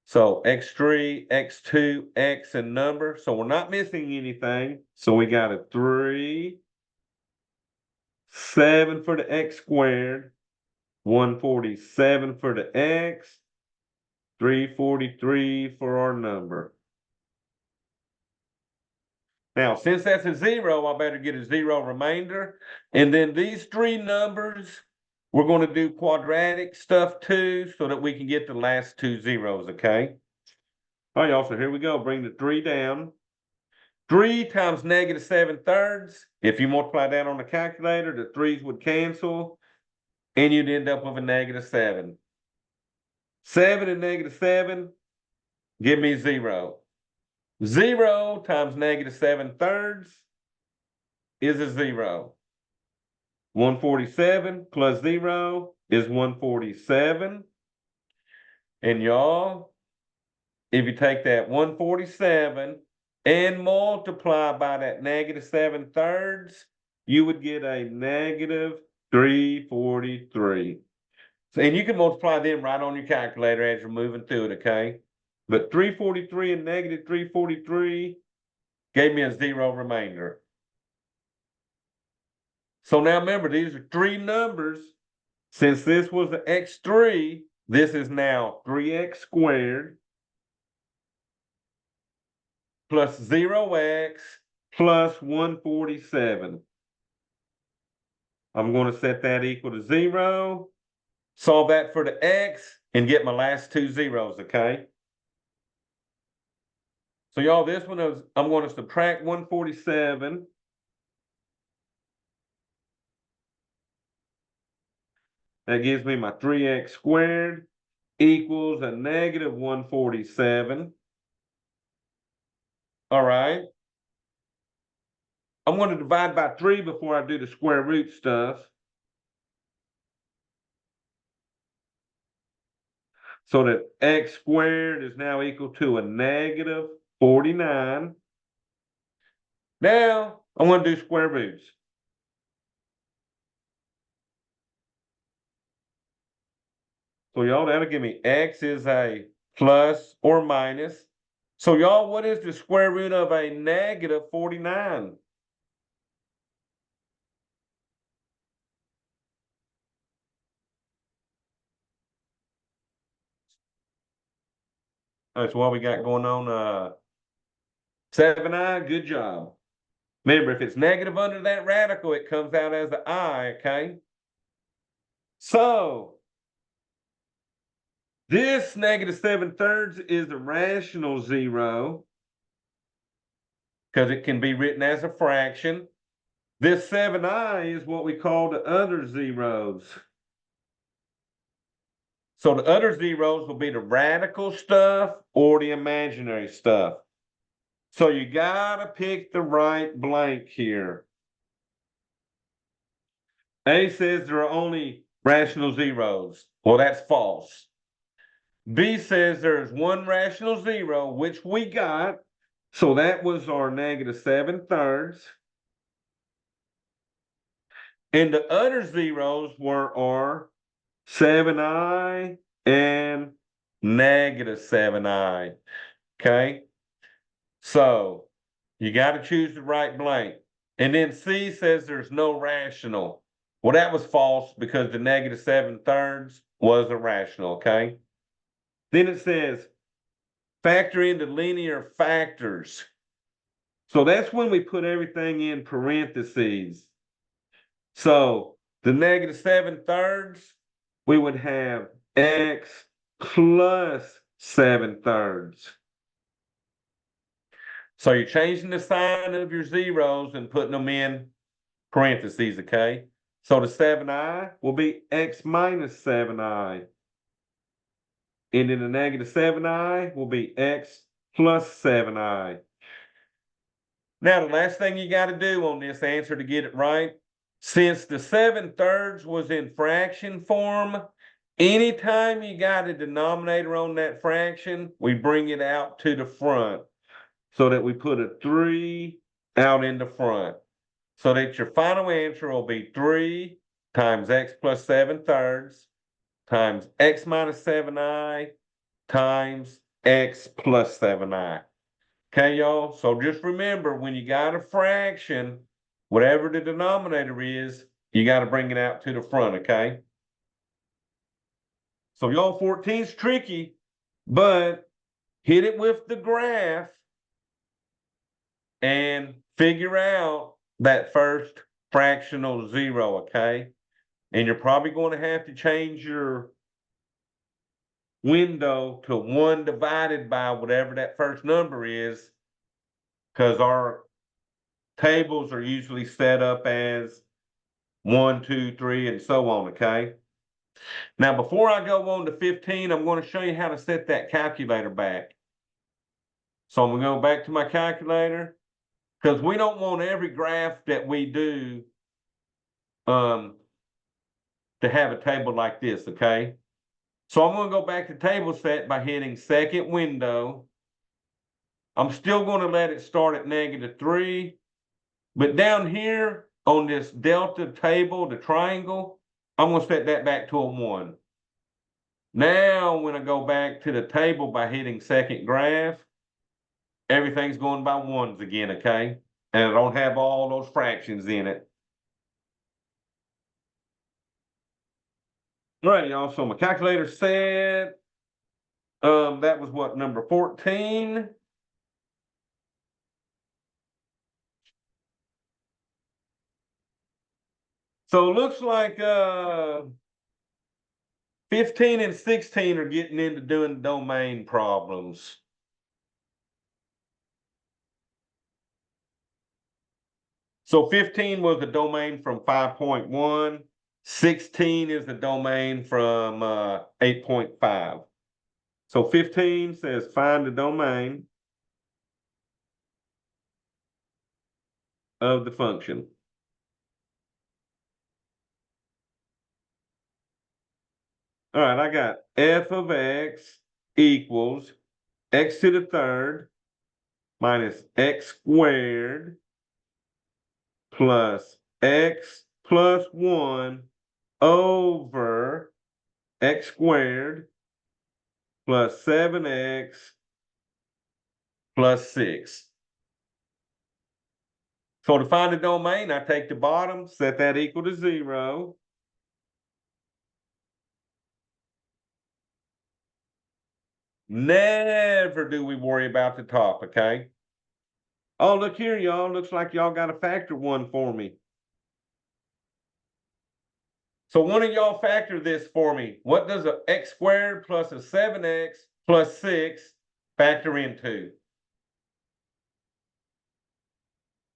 So x3, x2, x and number. So we're not missing anything. So we got a 3, 7 for the x squared, 147 for the x, 343 for our number. Now, since that's a zero, I better get a zero remainder. And then these three numbers, we're going to do quadratic stuff too, so that we can get the last two zeros, okay? All right, y'all, so here we go. Bring the 3 down. 3 times -7/3. If you multiply that on the calculator, the 3's would cancel, and you'd end up with a -7. 7 and -7, give me 0. 0 times -7/3 is a 0. 147 plus 0 is 147. And y'all, if you take that 147 and multiply by that -7/3, you would get a -343. And you can multiply them right on your calculator as you're moving through it, okay? But 343 and -343 gave me a 0 remainder. So now remember, these are three numbers. Since this was the x3, this is now 3x squared plus 0x plus 147. I'm going to set that equal to 0. Solve that for the x and get my last two zeros, okay? So y'all, this one is, I'm going to subtract 147 That gives me my 3x squared equals a negative 147. All right. I'm going to divide by 3 before I do the square root stuff. So that x squared is now equal to a negative 49. Now, I'm going to do square roots. So y'all, that'll give me x is a plus or minus. So y'all, what is the square root of a negative 49? That's what we got going on. 7i, good job. Remember, if it's negative under that radical, it comes out as an I, okay? So, this negative 7/3 is a rational zero because it can be written as a fraction. This 7i is what we call the other zeros. So the other zeros will be the radical stuff or the imaginary stuff. So you gotta pick the right blank here. A says there are only rational zeros. Well, that's false. B says there's one rational zero, which we got. So that was our negative 7/3. And the other zeros were our 7i and negative 7i. Okay. So you got to choose the right blank. And then C says there's no rational. Well, that was false because the negative 7/3 was a rational. Okay. Then it says factor into linear factors. So that's when we put everything in parentheses. So the negative 7/3, we would have x plus 7/3. So you're changing the sign of your zeros and putting them in parentheses, okay? So the 7i will be x minus 7i. And then the negative 7i will be x plus 7i. Now, the last thing you got to do on this answer to get it right, since the 7/3 was in fraction form, anytime you got a denominator on that fraction, we bring it out to the front so that we put a 3 out in the front. So that your final answer will be 3 times x plus 7/3 times x minus 7i times x plus 7i. Okay, y'all? So just remember, when you got a fraction, whatever the denominator is, you got to bring it out to the front, okay? So y'all, 14 is tricky, but hit it with the graph and figure out that first fractional zero, okay? And you're probably going to have to change your window to 1 divided by whatever that first number is, because our tables are usually set up as 1, 2, 3, and so on, okay? Now, before I go on to 15, I'm going to show you how to set that calculator back. So I'm going to go back to my calculator because we don't want every graph that we do to have a table like this, okay? So I'm going to go back to table set by hitting second window. I'm still going to let it start at -3, but down here on this delta table, the triangle, I'm going to set that back to a 1. Now, when I go back to the table by hitting second graph, everything's going by ones again, okay? And I don't have all those fractions in it. All right, y'all, so my calculator said, that was what, number 14? So it looks like 15 and 16 are getting into doing domain problems. So 15 was the domain from 5.1. 16 is the domain from 8.5. So 15 says find the domain of the function. All right, I got f of x equals x to the third minus x squared plus x plus 1 over x squared plus 7x plus 6. So to find the domain, I take the bottom, set that equal to 0. Never do we worry about the top, okay? Oh, look here, y'all. Looks like y'all got a factor one for me. So one of y'all factor this for me. What does a x squared plus a 7x plus 6 factor into?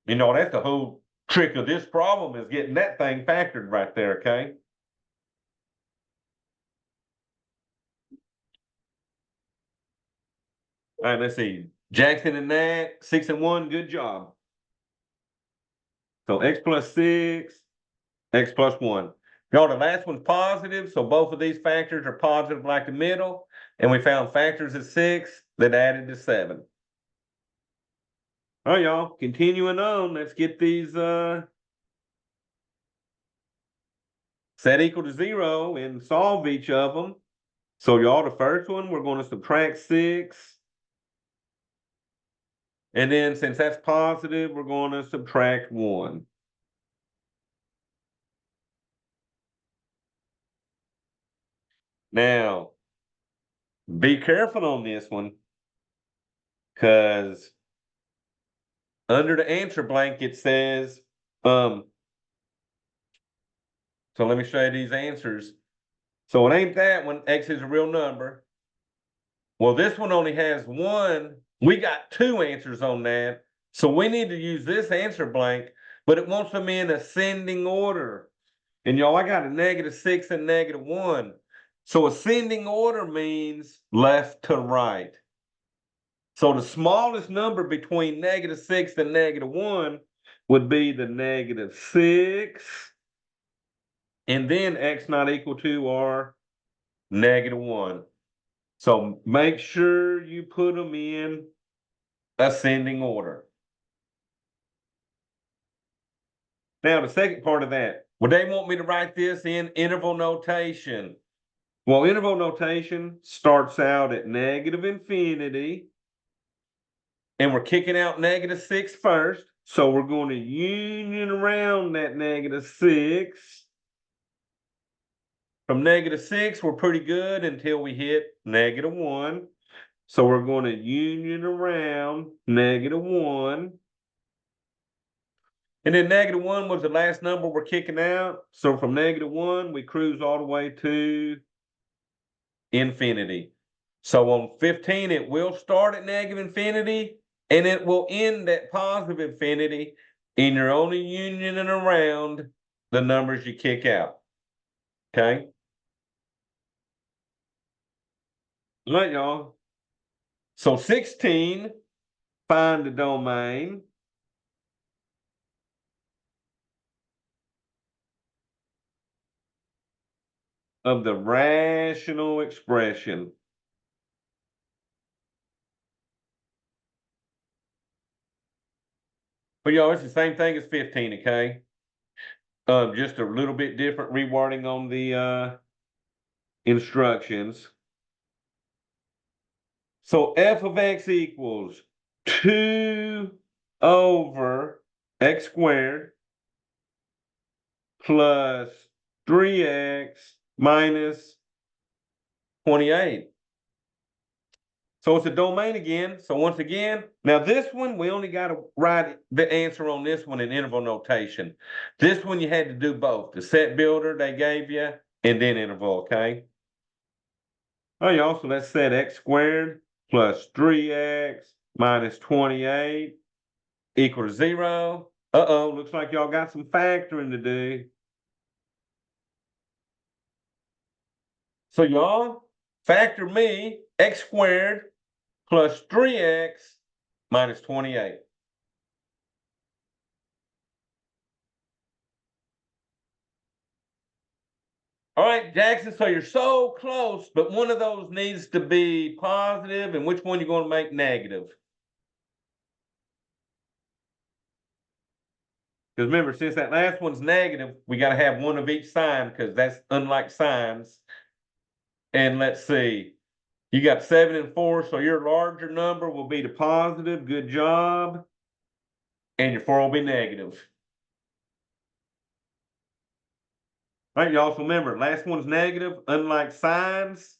You know, that's the whole trick of this problem is getting that thing factored right there, okay? All right, let's see. Jackson and Nat, 6 and 1, good job. So x plus 6, x plus 1. Y'all, the last one's positive, so both of these factors are positive like the middle, and we found factors of 6 that added to 7. All right, y'all, continuing on, let's get these set equal to 0 and solve each of them. So y'all, the first one, we're going to subtract 6. And then since that's positive, we're going to subtract 1. Now, be careful on this one, because under the answer blank, it says, so let me show you these answers. So it ain't that one, x is a real number. Well, this one only has 1. We got 2 answers on that. So we need to use this answer blank, but it wants them in ascending order. And y'all, I got a -6 and -1. So ascending order means left to right. So the smallest number between -6 and -1 would be the -6. And then x not equal to or -1. So make sure you put them in ascending order. Now, the second part of that, would they want me to write this in interval notation? Well, interval notation starts out at -infinity, and we're kicking out -6 first. So we're going to union around that -6. From -6, we're pretty good until we hit -1. So we're going to union around -1. And then -1 was the last number we're kicking out. So from -1, we cruise all the way to infinity. So on 15, it will start at -infinity and it will end at positive infinity. And you're only unioning around the numbers you kick out. Okay? All right, y'all. So 16, find the domain of the rational expression. But y'all, it's the same thing as 15, okay? Just a little bit different rewording on the instructions. So f of x equals 2 over x squared plus 3x minus 28. So it's a domain again. So once again, now this one, we only got to write the answer on this one in interval notation. This one, you had to do both. The set builder they gave you and then interval, okay? Oh, y'all, so let's set x squared plus 3x minus 28 equals 0. Uh-oh, looks like y'all got some factoring to do. So y'all, factor me x squared plus 3x minus 28. All right, Jackson, so you're so close, but one of those needs to be positive, and which one you going to make negative? Because remember, since that last one's negative, we got to have one of each sign because that's unlike signs. And let's see, you got 7 and 4, so your larger number will be the positive. Good job. And your 4 will be negative. All right, y'all. So remember, last one's negative. Unlike signs,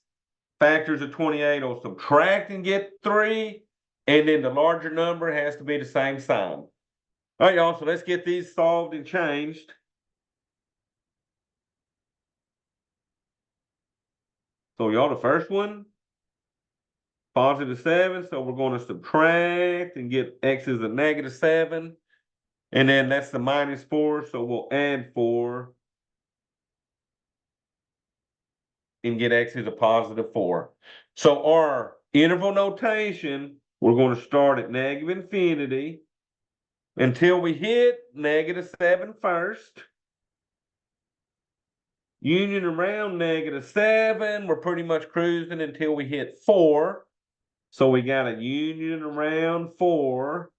factors of 28 will subtract and get 3. And then the larger number has to be the same sign. All right, y'all. So let's get these solved and changed. So y'all, the first one, positive 7. So we're going to subtract and get x is a negative 7. And then that's the minus 4. So we'll add 4 and get x is a positive 4. So our interval notation, we're going to start at negative infinity until we hit negative 7 first. Union around negative 7, we're pretty much cruising until we hit 4. So we got a union around 4.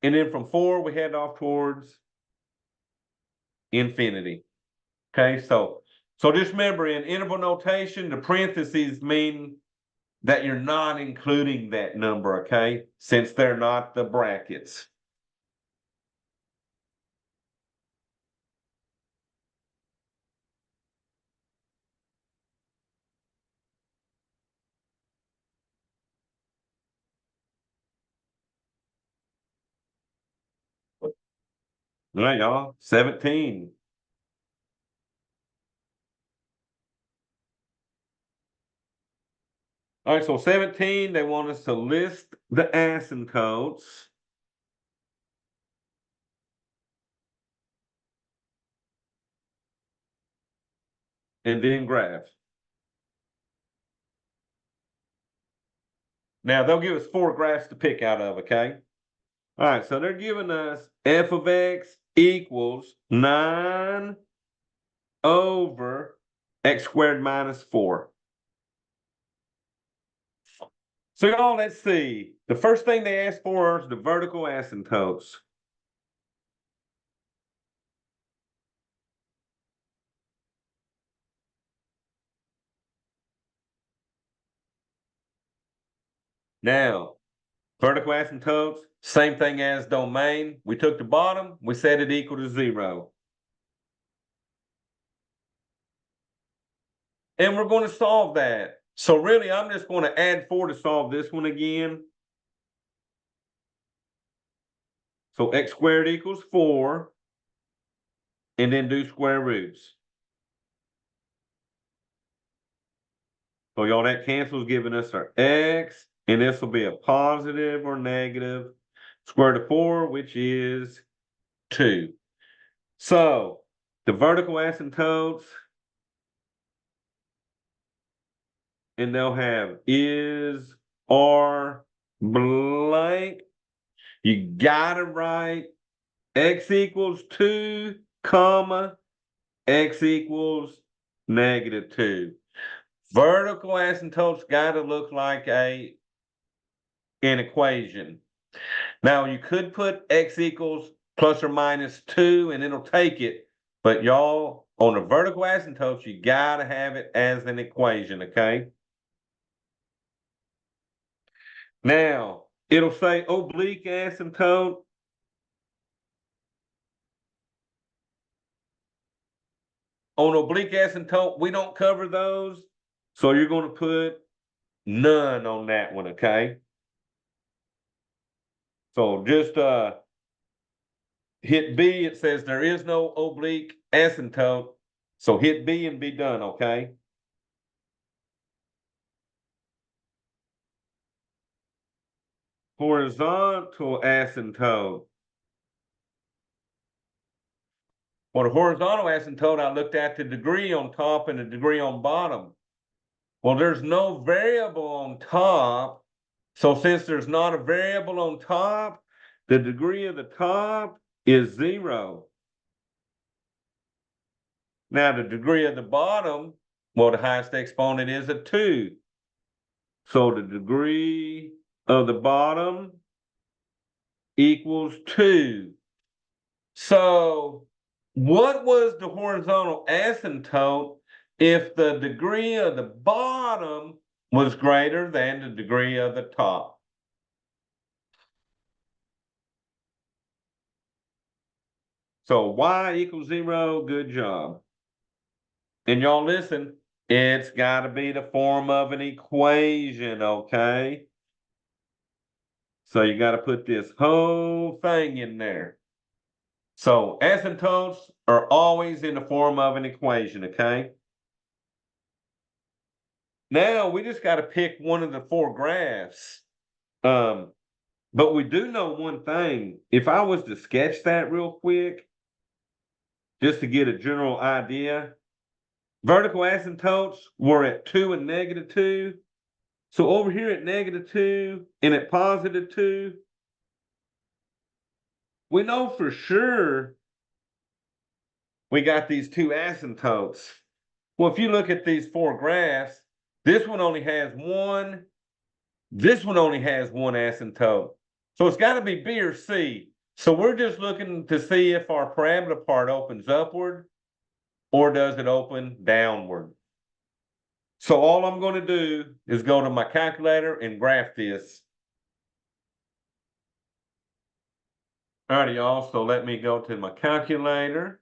And then from 4, we head off towards infinity. Okay, so just remember, in interval notation, the parentheses mean that you're not including that number, okay? Since they're not the brackets. All right, y'all, 17. All right, so 17, they want us to list the asymptotes. And then graph. Now, they'll give us 4 graphs to pick out of, okay? All right, so they're giving us f of x equals 9 over x squared minus 4. So y'all, let's see. The first thing they asked for is the vertical asymptotes. Now, vertical asymptotes, same thing as domain. We took the bottom, we set it equal to 0. And we're going to solve that. So really, I'm just going to add 4 to solve this one again. So x squared equals 4. And then do square roots. So y'all, that cancels, giving us our x. And this will be a positive or negative square root of 4, which is 2. So the vertical asymptotes, and they'll have is, are, blank. You gotta write x equals 2, comma, x equals negative 2. Vertical asymptotes gotta look like an equation. Now you could put x equals plus or minus 2 and it'll take it, but y'all, on the vertical asymptotes, you gotta have it as an equation, okay? Now, it'll say oblique asymptote. On oblique asymptote, we don't cover those. So you're going to put none on that one, okay? So just hit B. It says there is no oblique asymptote. So hit B and be done, okay? Horizontal asymptote. Well, the horizontal asymptote, I looked at the degree on top and the degree on bottom. Well, there's no variable on top. So since there's not a variable on top, the degree of the top is 0. Now the degree of the bottom, well, the highest exponent is a 2. So the degree of the bottom equals 2. So what was the horizontal asymptote if the degree of the bottom was greater than the degree of the top? So y equals 0, good job. And y'all listen, it's got to be the form of an equation, okay? So you got to put this whole thing in there. So asymptotes are always in the form of an equation, okay? Now we just got to pick one of the 4 graphs. But we do know one thing. If I was to sketch that real quick, just to get a general idea, vertical asymptotes were at 2 and -2. So over here at -2 and at +2, we know for sure we got these 2 asymptotes. Well, if you look at these 4 graphs, this one only has one, this one only has one asymptote. So it's got to be B or C. So we're just looking to see if our parabola part opens upward or does it open downward. So all I'm going to do is go to my calculator and graph this. All right, y'all, so let me go to my calculator.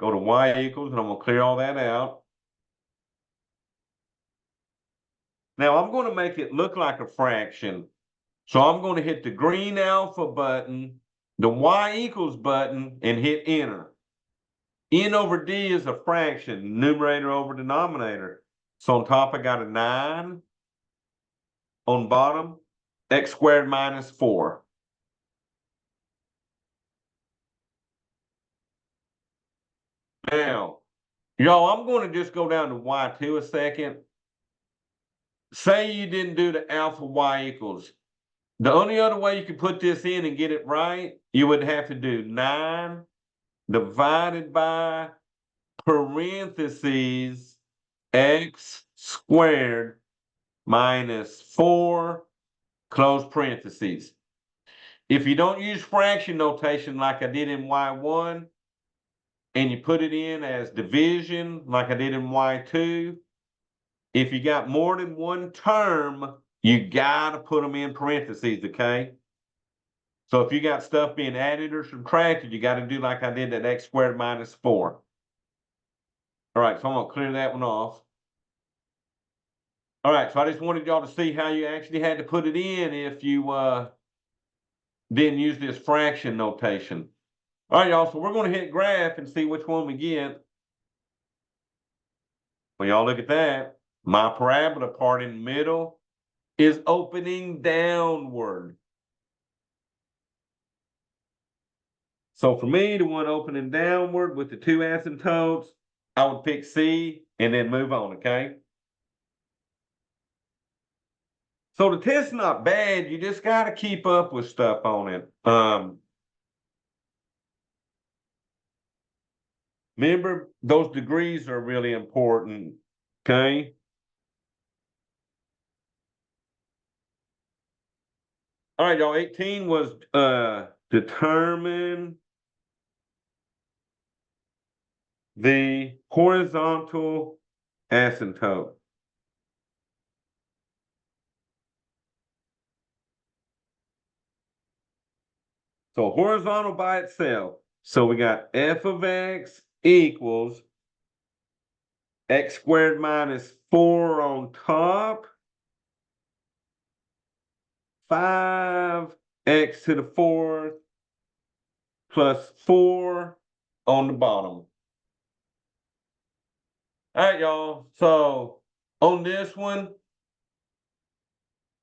Go to y equals, and I'm going to clear all that out. Now I'm going to make it look like a fraction. So I'm going to hit the green alpha button, the y equals button, and hit enter. N over D is a fraction, numerator over denominator. So on top I got a 9. On bottom, x squared minus 4. Now, y'all, I'm going to just go down to y2 a second. Say you didn't do the alpha y equals. The only other way you could put this in and get it right, you would have to do 9 divided by parentheses x squared minus 4 close parentheses. If you don't use fraction notation like I did in y1 and you put it in as division like I did in y2, if you got more than one term, you got to put them in parentheses, okay? So if you got stuff being added or subtracted, you got to do like I did at x squared minus 4. All right, so I'm going to clear that one off. All right, so I just wanted y'all to see how you actually had to put it in if you didn't use this fraction notation. All right, y'all, so we're going to hit graph and see which one we get. Well, y'all look at that. My parabola part in the middle is opening downward. So for me, the one opening downward with the 2 asymptotes, I would pick C and then move on, okay? So the test's not bad. You just got to keep up with stuff on it. Remember, those degrees are really important, okay? All right, y'all, 18 was determine the horizontal asymptote. So horizontal by itself. So we got f of x equals x squared minus 4 on top, 5x to the 4th plus 4 on the bottom. All right, y'all. So on this one,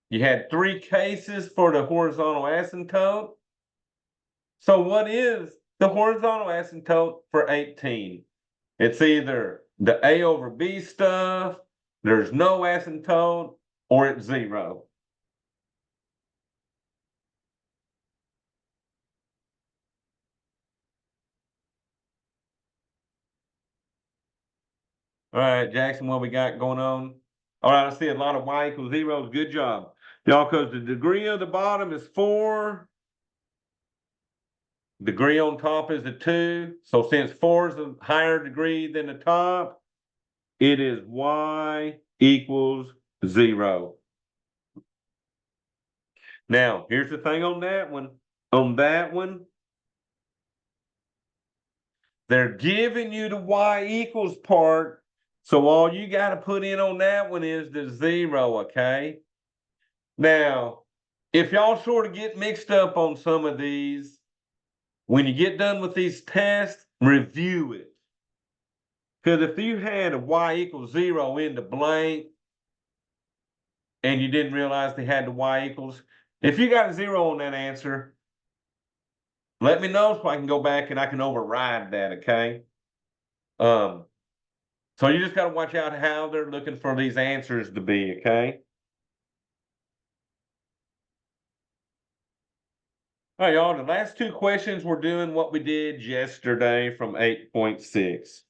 you had 3 cases for the horizontal asymptote. So what is the horizontal asymptote for 18? It's either the A over B stuff, there's no asymptote, or it's zero. All right, Jackson, what we got going on? All right, I see a lot of y equals zeros. Good job. Y'all, because the degree of the bottom is 4. Degree on top is a 2. So since 4 is a higher degree than the top, it is y equals 0. Now, here's the thing on that one. On that one, they're giving you the y equals part. So all you got to put in on that one is the 0, okay? Now, if y'all sort of get mixed up on some of these, when you get done with these tests, review it. Because if you had a y equals 0 in the blank and you didn't realize they had the y equals, if you got a 0 on that answer, let me know so I can go back and I can override that, okay? Um, so you just got to watch out how they're looking for these answers to be, okay? All right, y'all, the last two questions we're doing what we did yesterday from 8.6.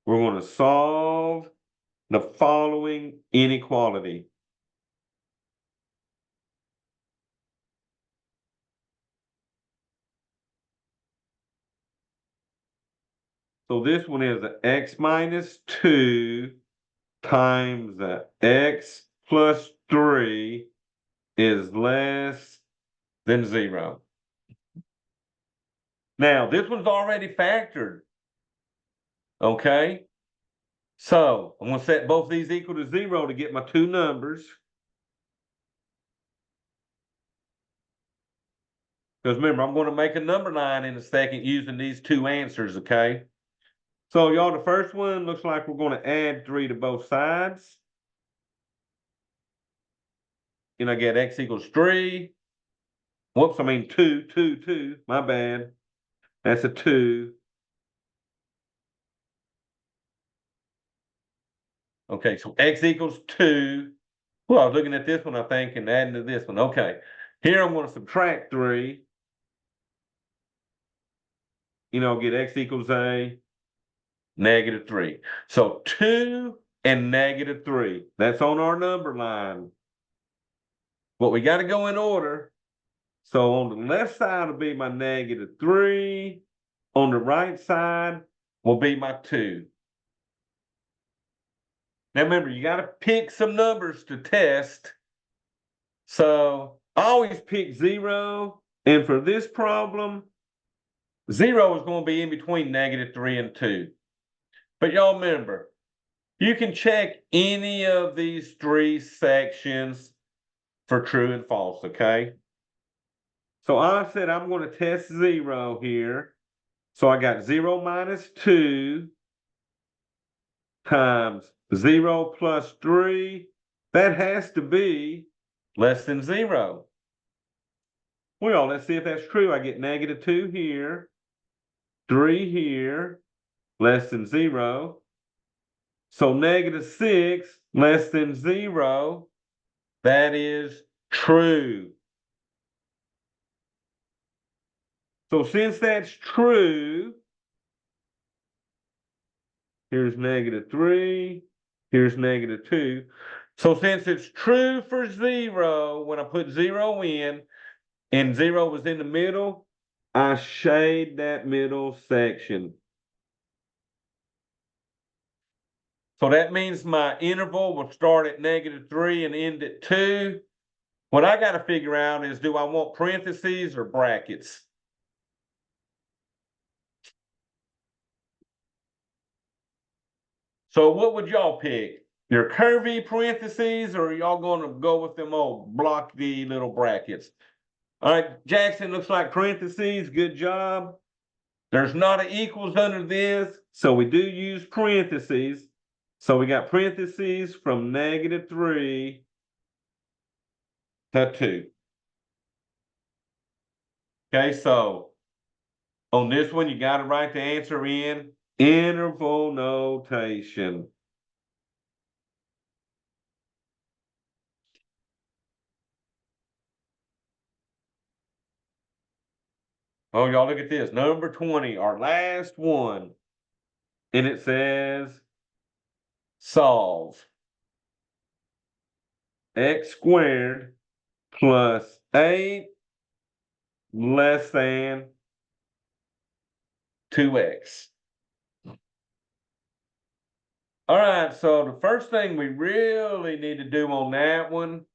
We're going to solve the following inequality. So this one is x minus 2 times x plus 3 is less than 0. Now, this one's already factored, okay? So I'm going to set both these equal to 0 to get my two numbers. Because remember, I'm going to make a number line in a second using these two answers, okay? So y'all, the first one looks like we're going to add 3 to both sides. And I get x equals 3. Whoops, I mean 2, my bad. That's a 2. Okay, so x equals 2. Well, I was looking at this one, I think, and adding to this one. Okay, here I'm going to subtract 3. Get x equals a -3. So 2 and -3. That's on our number line. But we got to go in order. So on the left side will be my -3. On the right side will be my 2. Now remember, you got to pick some numbers to test. So I always pick 0. And for this problem, 0 is going to be in between -3 and 2. But y'all remember, you can check any of these 3 sections for true and false, okay? So I said I'm going to test 0 here. So I got 0 minus 2 times 0 plus 3. That has to be less than 0. Well, let's see if that's true. I get -2 here, 3 here, less than 0. So -6 less than 0. That is true. So since that's true, here's -3, here's -2. So since it's true for 0, when I put 0 in, and 0 was in the middle, I shade that middle section. So that means my interval will start at -3 and end at 2. What I got to figure out is, do I want parentheses or brackets? So what would y'all pick? Your curvy parentheses, or are y'all going to go with them old blocky little brackets? All right, Jackson, looks like parentheses. Good job. There's not an equals under this, so we do use parentheses. So we got parentheses from -3 to 2. Okay, so On this one, you got to write the answer in interval notation. Oh, y'all look at this. Number 20, our last one. And it says solve x squared plus 8 less than 2x. All right, so the first thing we really need to do on that one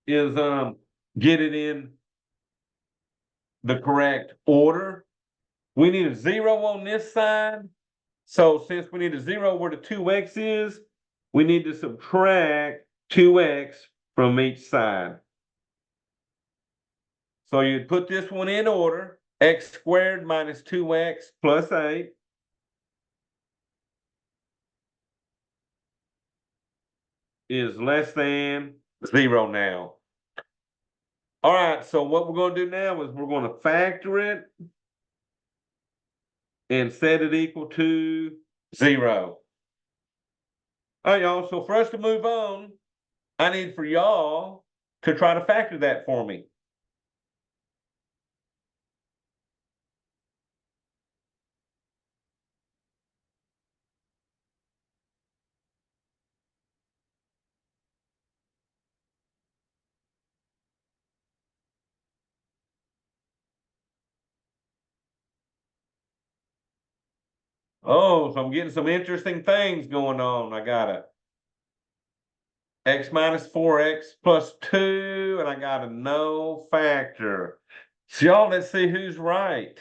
is get it in the correct order. We need a 0 on this side. So since we need a 0 where the 2x is, we need to subtract 2x from each side. So you'd put this one in order. X squared minus 2x plus 8 is less than 0 now. All right, so what we're going to do now is we're going to factor it and set it equal to 0. All right, y'all, so for us to move on, I need for y'all to try to factor that for me. Oh, so I'm getting some interesting things going on. I got a x minus 4x plus 2, and I got a no factor. So y'all, let's see who's right.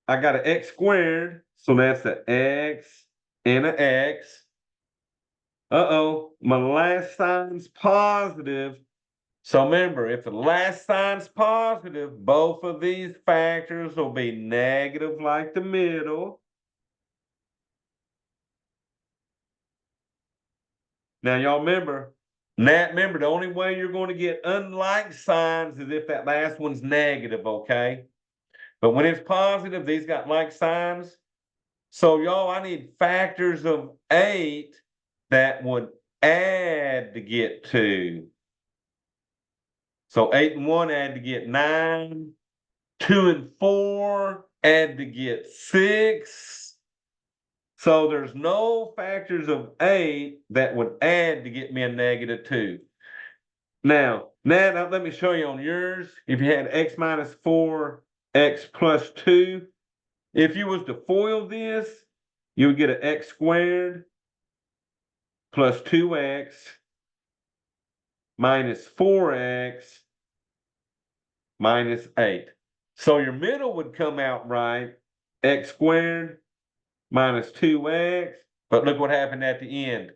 I got an x squared, so that's an x and an x. Uh-oh, my last sign's positive. So remember, if the last sign's positive, both of these factors will be negative like the middle. Now, y'all remember, the only way you're going to get unlike signs is if that last one's negative, okay? But when it's positive, these got like signs. So, y'all, I need factors of 8 that would add to get 2. So 8 and 1 add to get 9. 2 and 4 add to get 6. So there's no factors of 8 that would add to get me a negative 2. Now, let me show you on yours. If you had x minus 4, x plus 2, if you was to FOIL this, you would get an x squared plus 2x minus 4x minus 8. So your middle would come out right, x squared minus 2x, but look what happened at the end.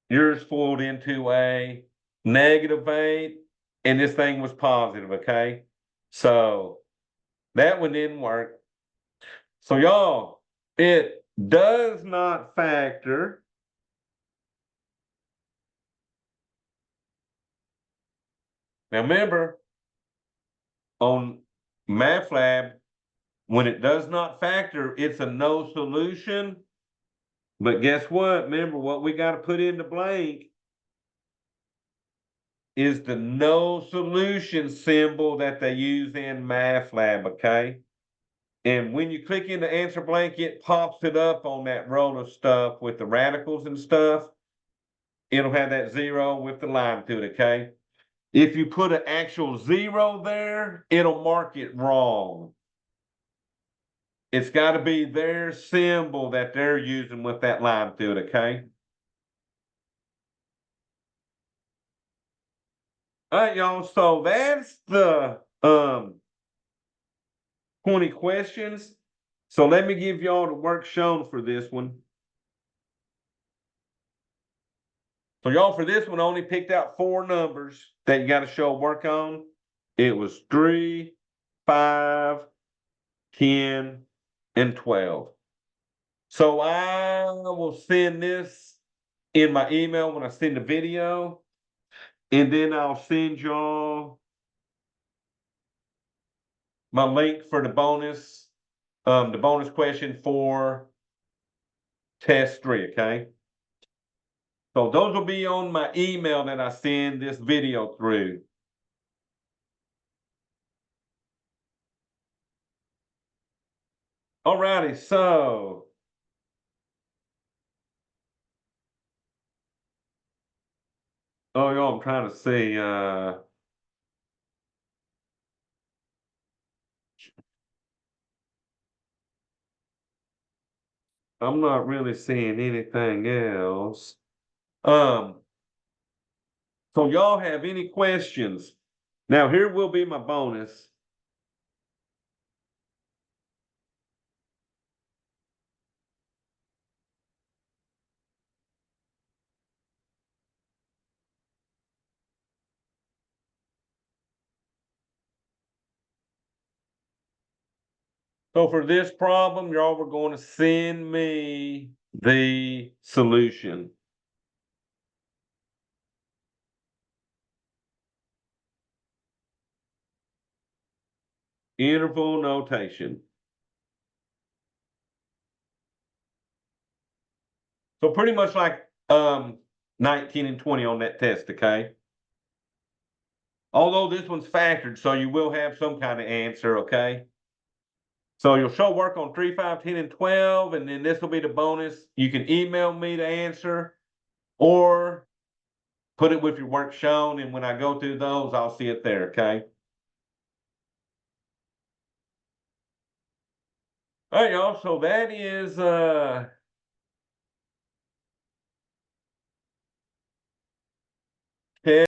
Yours folded into a negative 8, and this thing was positive, okay? So that one didn't work. So y'all, it does not factor. Now remember, on MATLAB, when it does not factor, it's a no solution. But guess what? Remember, what we got to put in the blank is the no solution symbol that they use in MATLAB, okay? And when you click in the answer blank, it pops it up on that row of stuff with the radicals and stuff. It'll have that 0 with the line through it, okay? If you put an actual 0 there, it'll mark it wrong. It's got to be their symbol that they're using with that line through it, okay? All right, y'all. So that's the 20 questions. So let me give y'all the work shown for this one. So y'all, for this one, I only picked out 4 numbers that you got to show work on. It was 3, 5, 10, and 12. So I will send this in my email when I send the video. And then I'll send y'all my link for the bonus question for test 3, okay? So those will be on my email that I send this video through. Alrighty, so I'm trying to see I'm not really seeing anything else. So y'all have any questions? Now here will be my bonus. So for this problem, y'all were going to send me the solution. Interval notation. So pretty much like 19 and 20 on that test, okay? Although this one's factored, so you will have some kind of answer, okay? So you'll show work on 3, 5, 10, and 12, and then this will be the bonus. You can email me the answer or put it with your work shown, and when I go through those, I'll see it there, okay? All right, y'all, so that is